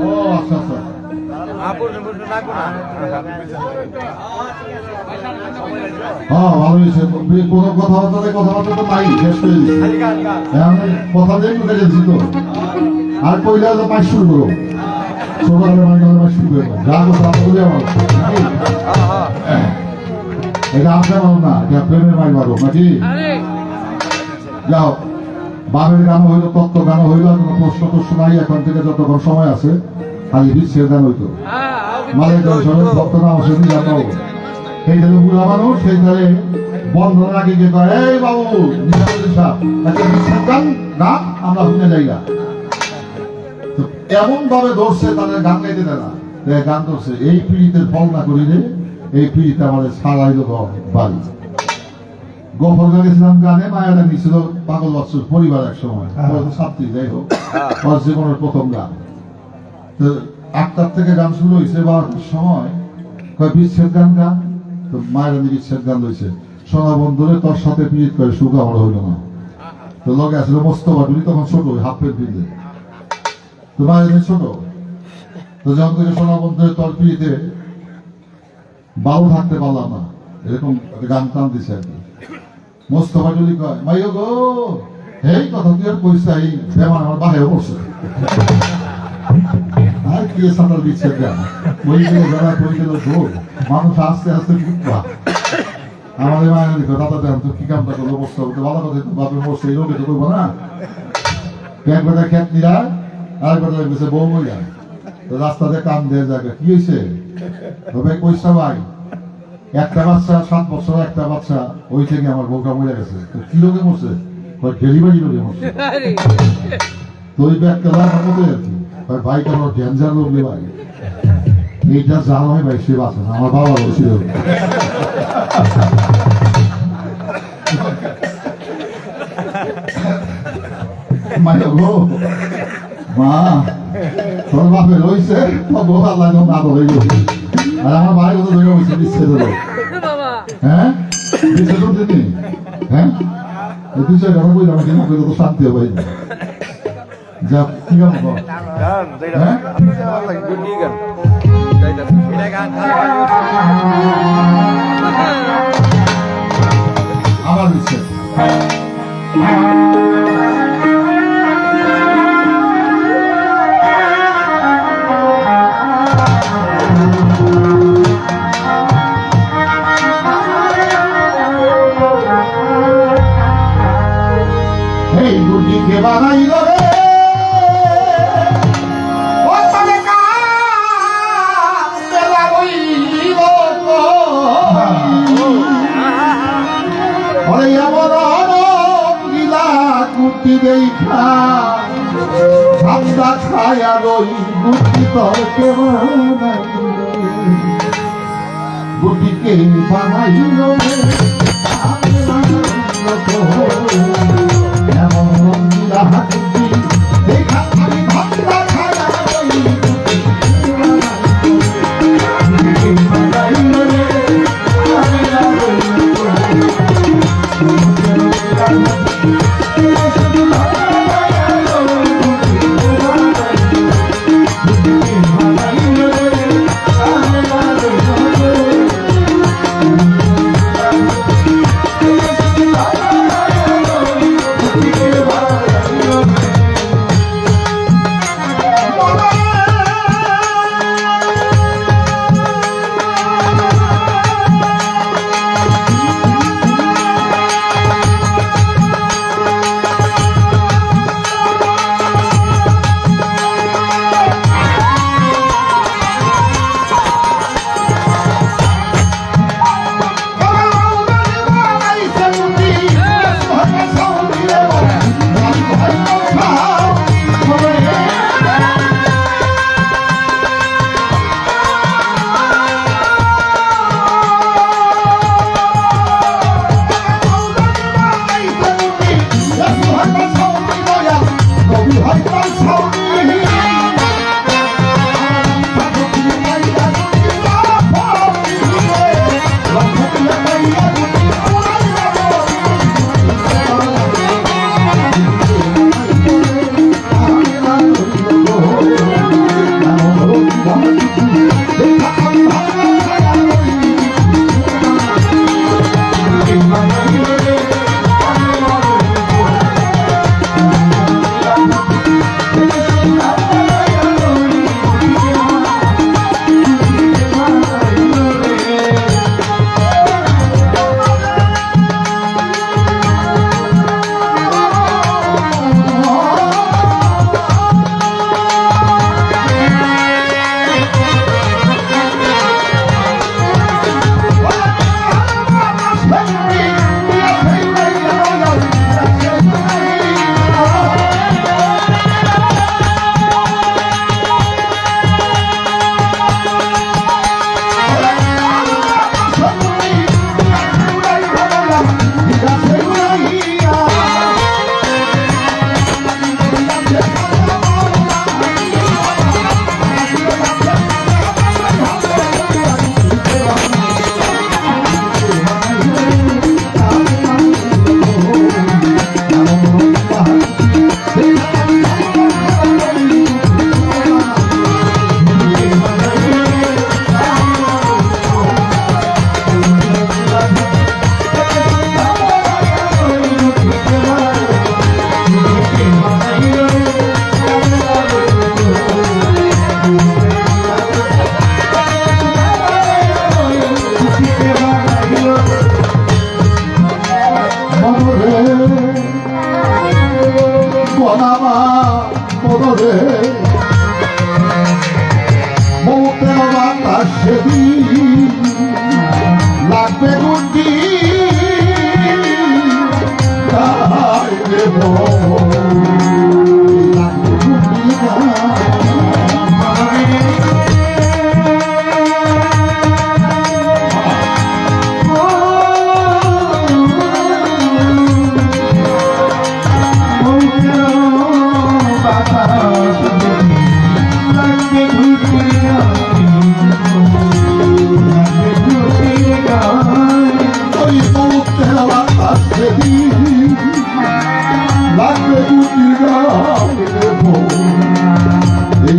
ও আচ্ছা আচ্ছা হ্যাঁ ভালো হয়েছে কোনো কথাবার্তা তো নাই শেষ করে দিচ্ছি কথা দিয়ে উঠে গেছি তো আর কইলে তো পাশ শুরু করো ছোটবেলা পাশ শুরু করবো যা কথা বলে আমার এটা আপনার মারো না এটা প্রেমের মাই মারো নাকি যাও বাবের গান হইলো তত্ত্ব গান হইলো কোনো প্রশ্ন টশ্ন নাই এখন থেকে যতক্ষণ সময় আছে খালি বিশ্বের গান হইতো মালের দর্শনের ভক্ত নাম আসেনি জানো সেই ধারে বুড়া মানুষ সেই ধারে বন্ধন আগে গিয়ে কয় এই বাবু নিজামুদ্দিন সাহেব একটা বিশ্বের গান গান আমরা শুনে যাই না এমন ভাবে ধরছে তাদের গান গাইতে দেয় না গান ধরছে এই পিড়িতের ফল না করিলে এই পিড়িতে আমাদের সারাইল বাড়ি গোফর গেছিলাম গানে মায়াটা নিয়েছিল পাগল বাচ্চুর পরিবার এক সময় ছাত্রী যাই হোক ওর জীবনের প্রথম গান তো 8টার থেকে গান শুরু হয়েছে 12টার সময় কয় বিচ্ছেদ গান গান তো মায়ের বিচ্ছেদ গান লইছে সোনা বন্ধুরে তোর সাথে পিড়িত করে সুখ আমার হইল না তো লগে আসলে মোস্তফা টুলি তখন ছোট হাফ প্যান্ট পিঁধে তো মায়ের ছোট তো যখন থেকে সোনা বন্ধুরে তোর পিড়িতে ভালো থাকতে পারলাম না এরকম গান টান দিছে আর কি মোস্তফা টুলি কয় মাইও গো এই কথা তুই আর কইস এই বেমান আমার বাহে বসে আর কি সাঁতার দিচ্ছে ওই গেল যারা কই গেল ঢোল মানুষ আস্তে আস্তে উঠবা আমাদের মায়ের দিকে দাদা দেন তো কি কামটা করলো মোস্তফা তো ভালো কথা তো বাপের মোস্ত এই লোকে তো করবো না এক বেটা খেত নিরা আর বেটা গেছে বউ মরিয়া তো রাস্তাতে কাম দিয়ে যাবে কি হয়েছে তবে কইসা ভাই একটা বাচ্চা 7 বছর একটা বাচ্চা ওই থেকে আমার বউটা মরে গেছে তো কি লোকে মরছে ডেলিভারি লোকে মরছে তো ওই ব্যাগটা আমার মতো আর কি ভাই কেন ডেঞ্জার লোক রে ভাই এইটা জাল হয় ভাই সে বাঁচে না আমার বাবা বলছিল মায়ের গো মা তোর বাপে রয়েছে বউ আল্লাহ না বলে আর আমার ভাই কত ধরে হয়েছে বিচ্ছেদ হলো হ্যাঁ বিচ্ছেদ হতে নি হ্যাঁ এই দুই চার কথা বললাম কেন কইলে তো শান্তি হবে যা কি গান কর হ্যাঁ আমার বিচ্ছেদ কে বানাইল রে ও তবে কালা বইল ওরে আমার গিলা কুটি দেখা ঠান্ডা খায়া রই গুটি তোর কে গুটিকে বানাইল রে দেখা আমি ভান্ডা খায়া রই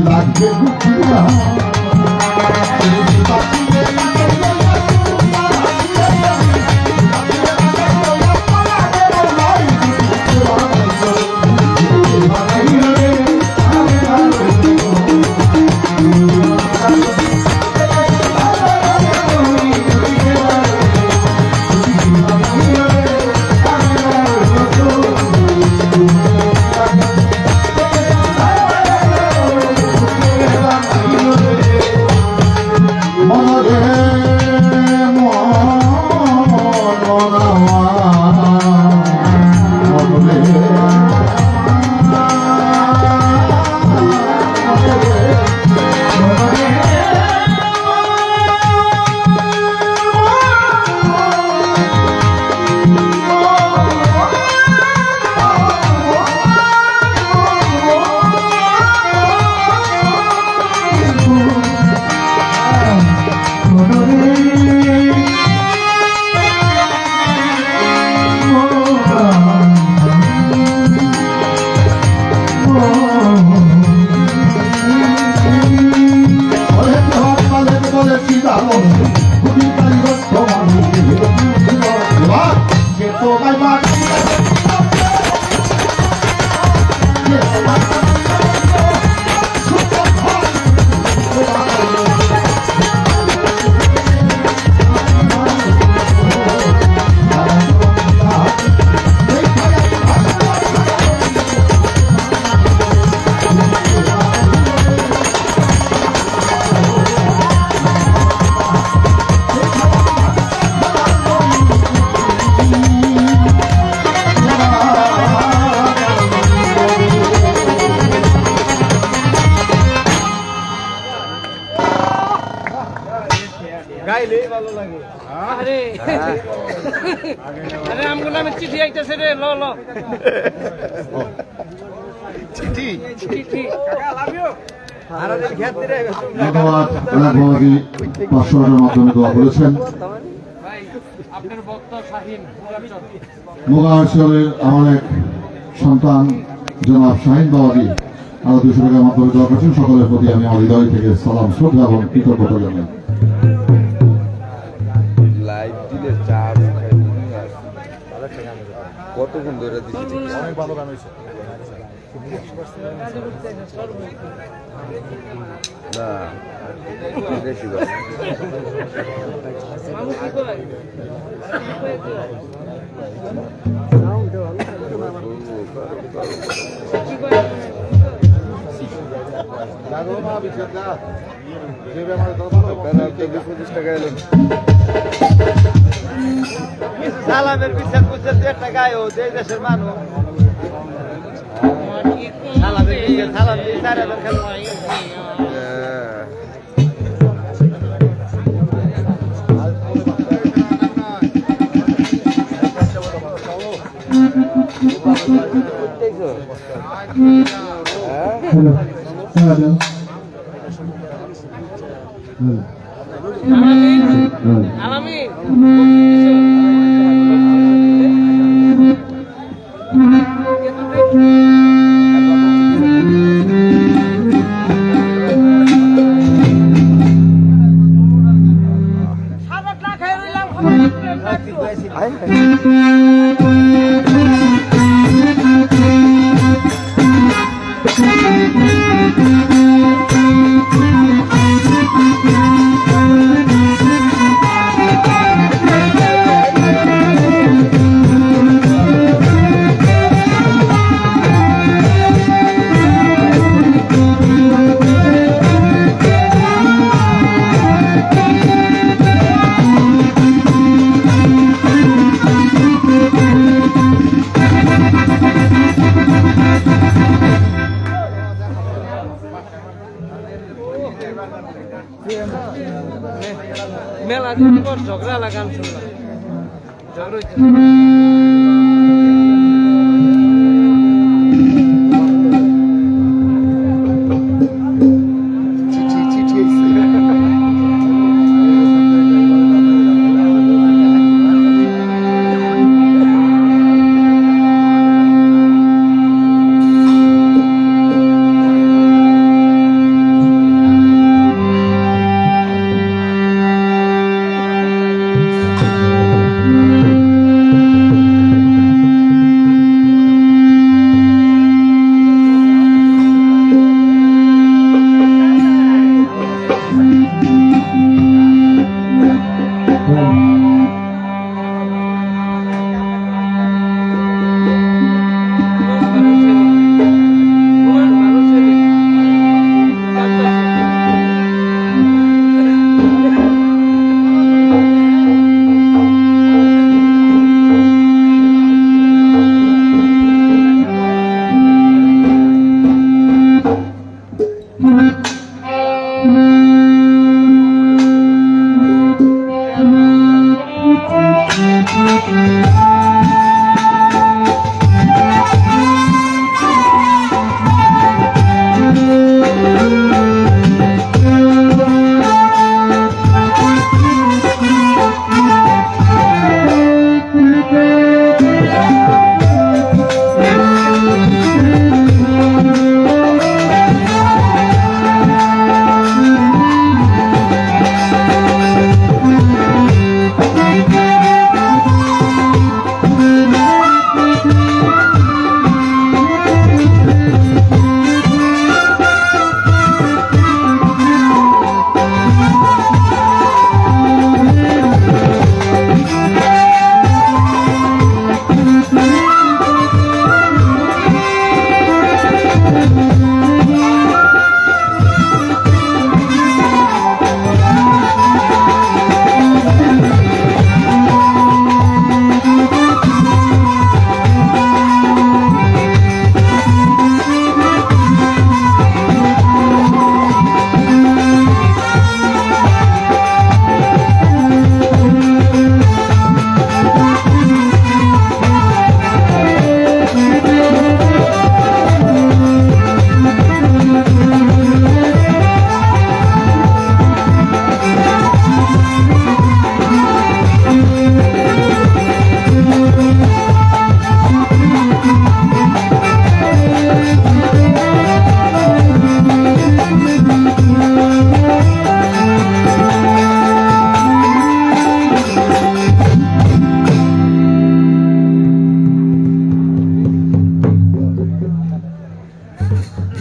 লাগবে গুটি গাইলেই ভালো লাগে। আরে আরে আমগো নামে চিঠি আইতাছে রে ল ল চিঠি চিঠি ধন্যবাদ। অনেক বাবাজি 500 টাকার মাধ্যমে দোয়া করেছেন। ভাই আপনার বক্তা শাহিন মুগারচরের আমার এক সন্তান জনাব শাহিন বাবাজি আরো 200 টাকার মাধ্যমে দোয়া করেছেন। সকলের প্রতি আমি আমার হৃদয় থেকে সালাম, শ্রদ্ধা এবং কৃতজ্ঞতা জানাই। লাইভ দিলে চার কতক্ষণ ধরে দিচ্ছি অনেক ভালো গান হয়েছে না বেশি ভালো মামু কি কয় কি কয় টাকা এলেন সালামের বিচার বুঝছেন দু একটা গায়ে ও যে দেশের মানুষ সালামের বিচার সালাম দিয়ে 4,000 খালি আলামিন মেলা দিন পর ঝগড়া লাগান শুনলাম ঝগড়া হইছে।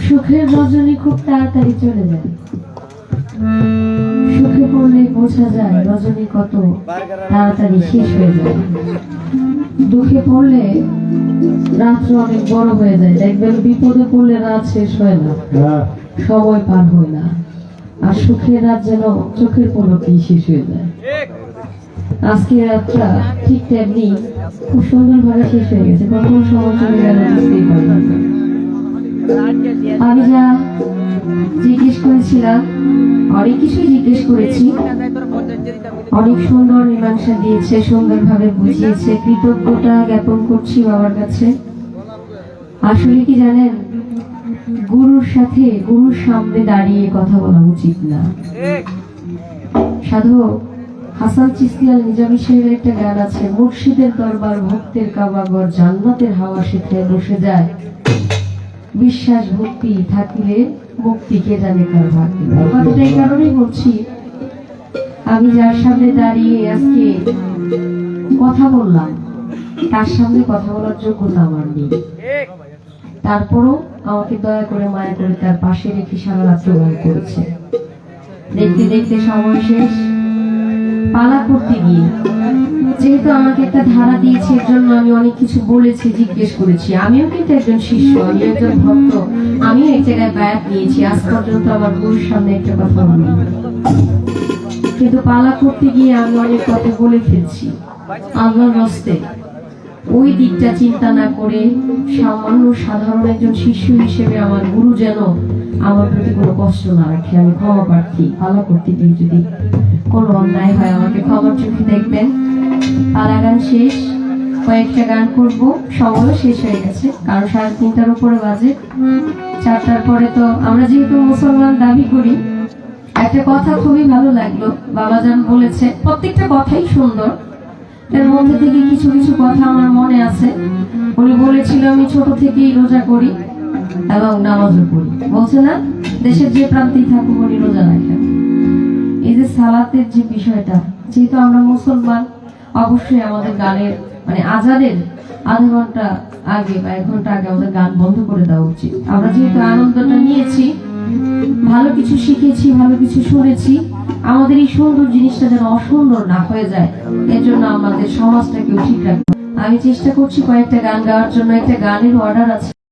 সুখের রজনী খুব তাড়াতাড়ি চলে যায়। সুখে পড়লে বোঝা যায় রজনী কত তাড়াতাড়ি শেষ হয়ে যায়। দুঃখে পড়লে রাত্র অনেক বড় হয়ে যায়। দেখবেন বিপদে পড়লে রাত শেষ হয় না, সময় পার হয় না। আর সুখের রাত যেন চোখের পলকেই শেষ হয়ে যায়। আজকের রাতটা ঠিক তেমনি খুব সুন্দরভাবে শেষ হয়ে গেছে, কখন সময় চলে গেল বুঝতেই পারলাম না। আমি যা জিজ্ঞেস করেছিলাম, অনেক কিছুই জিজ্ঞেস করেছি, অনেক সুন্দর মীমাংসা দিয়েছে, সুন্দরভাবে বুঝিয়েছে। কৃতজ্ঞতা জ্ঞাপন করছি বাবার কাছে। আসলে কি জানেন, গুরুর সাথে গুরুর সামনে দাঁড়িয়ে কথা বলা উচিত না। সাধু হাসান চিশতি আল নিজামী সাহেবের একটা গান আছে, মুর্শিদের দরবার ভক্তের কাবাগর, জান্নাতের হাওয়া সেখানে বসে যায়, বিশ্বাস ভক্তি থাকিলে মুক্তি কে জানে কার ভাগ্যে। কথাটা এই কারণেই বলছি, আমি যার সামনে দাঁড়িয়ে আজকে কথা বললাম, তার সামনে কথা বলার যোগ্যতা আমার নেই। তারপরও আমাকে দয়া করে মায়া করে তার পাশে রেখে সারা রাত্র গান করেছে। দেখতে দেখতে সময় শেষ। পালা করতে গিয়ে যেহেতু আমাকে একটা ধারা দিয়েছে, এর জন্য আমি অনেক কিছু বলেছি, জিজ্ঞেস করেছি। আমিও কিন্তু একজন শিষ্য, আমি একজন ভক্ত, আমিও এক জায়গায় বায়াত নিয়েছি। আজ পর্যন্ত আমার গুরুর সামনে একটা কথা বলি, কিন্তু পালা করতে গিয়ে আমি অনেক কথা বলে ফেলছি। আল্লাহর হস্তে ওই দিকটা চিন্তা না করে সামান্য সাধারণ একজন শিষ্য হিসেবে আমার গুরু যেন আমার প্রতি কোনো কষ্ট না রাখে, আমি ক্ষমা প্রার্থী। পালা করতে গিয়ে যদি কোনো অন্যায় হয় আমাকে ক্ষমার চোখে দেখবেন। পালা গান শেষ, কয়েকটা গান করবো, সময়ও শেষ হয়ে গেছে, কারণ 3:30 উপরে বাজে। 4টার পরে তো আমরা যেহেতু মুসলমান দাবি করি। একটা কথা খুবই ভালো লাগলো, বাবাজান বলেছে, প্রত্যেকটা কথাই সুন্দর, এর মধ্যে থেকে কিছু কিছু কথা আমার মনে আছে। উনি বলেছিল আমি ছোট থেকেই রোজা করি এবং নামাজও পড়ি। বলছে না, দেশের যে প্রান্তেই থাকুক উনি রোজা রাখেন। এই যে সালাতের যে বিষয়টা, যেহেতু আমরা মুসলমান, অবশ্যই আমাদের গানের মানে আজানের আধা ঘন্টা আগে বা 1 ঘন্টা আগে আমাদের গান বন্ধ করে দেওয়া উচিত। আমরা যেহেতু আনন্দটা নিয়েছি, ভালো কিছু শিখেছি, ভালো কিছু শুনেছি, আমাদের এই সুন্দর জিনিসটা যেন অসুন্দর না হয়ে যায়, এর জন্য আমাদের সমাজটাকেও ঠিক রাখবো। আমি চেষ্টা করছি কয়েকটা গান গাওয়ার জন্য। একটা গানের অর্ডার আছে।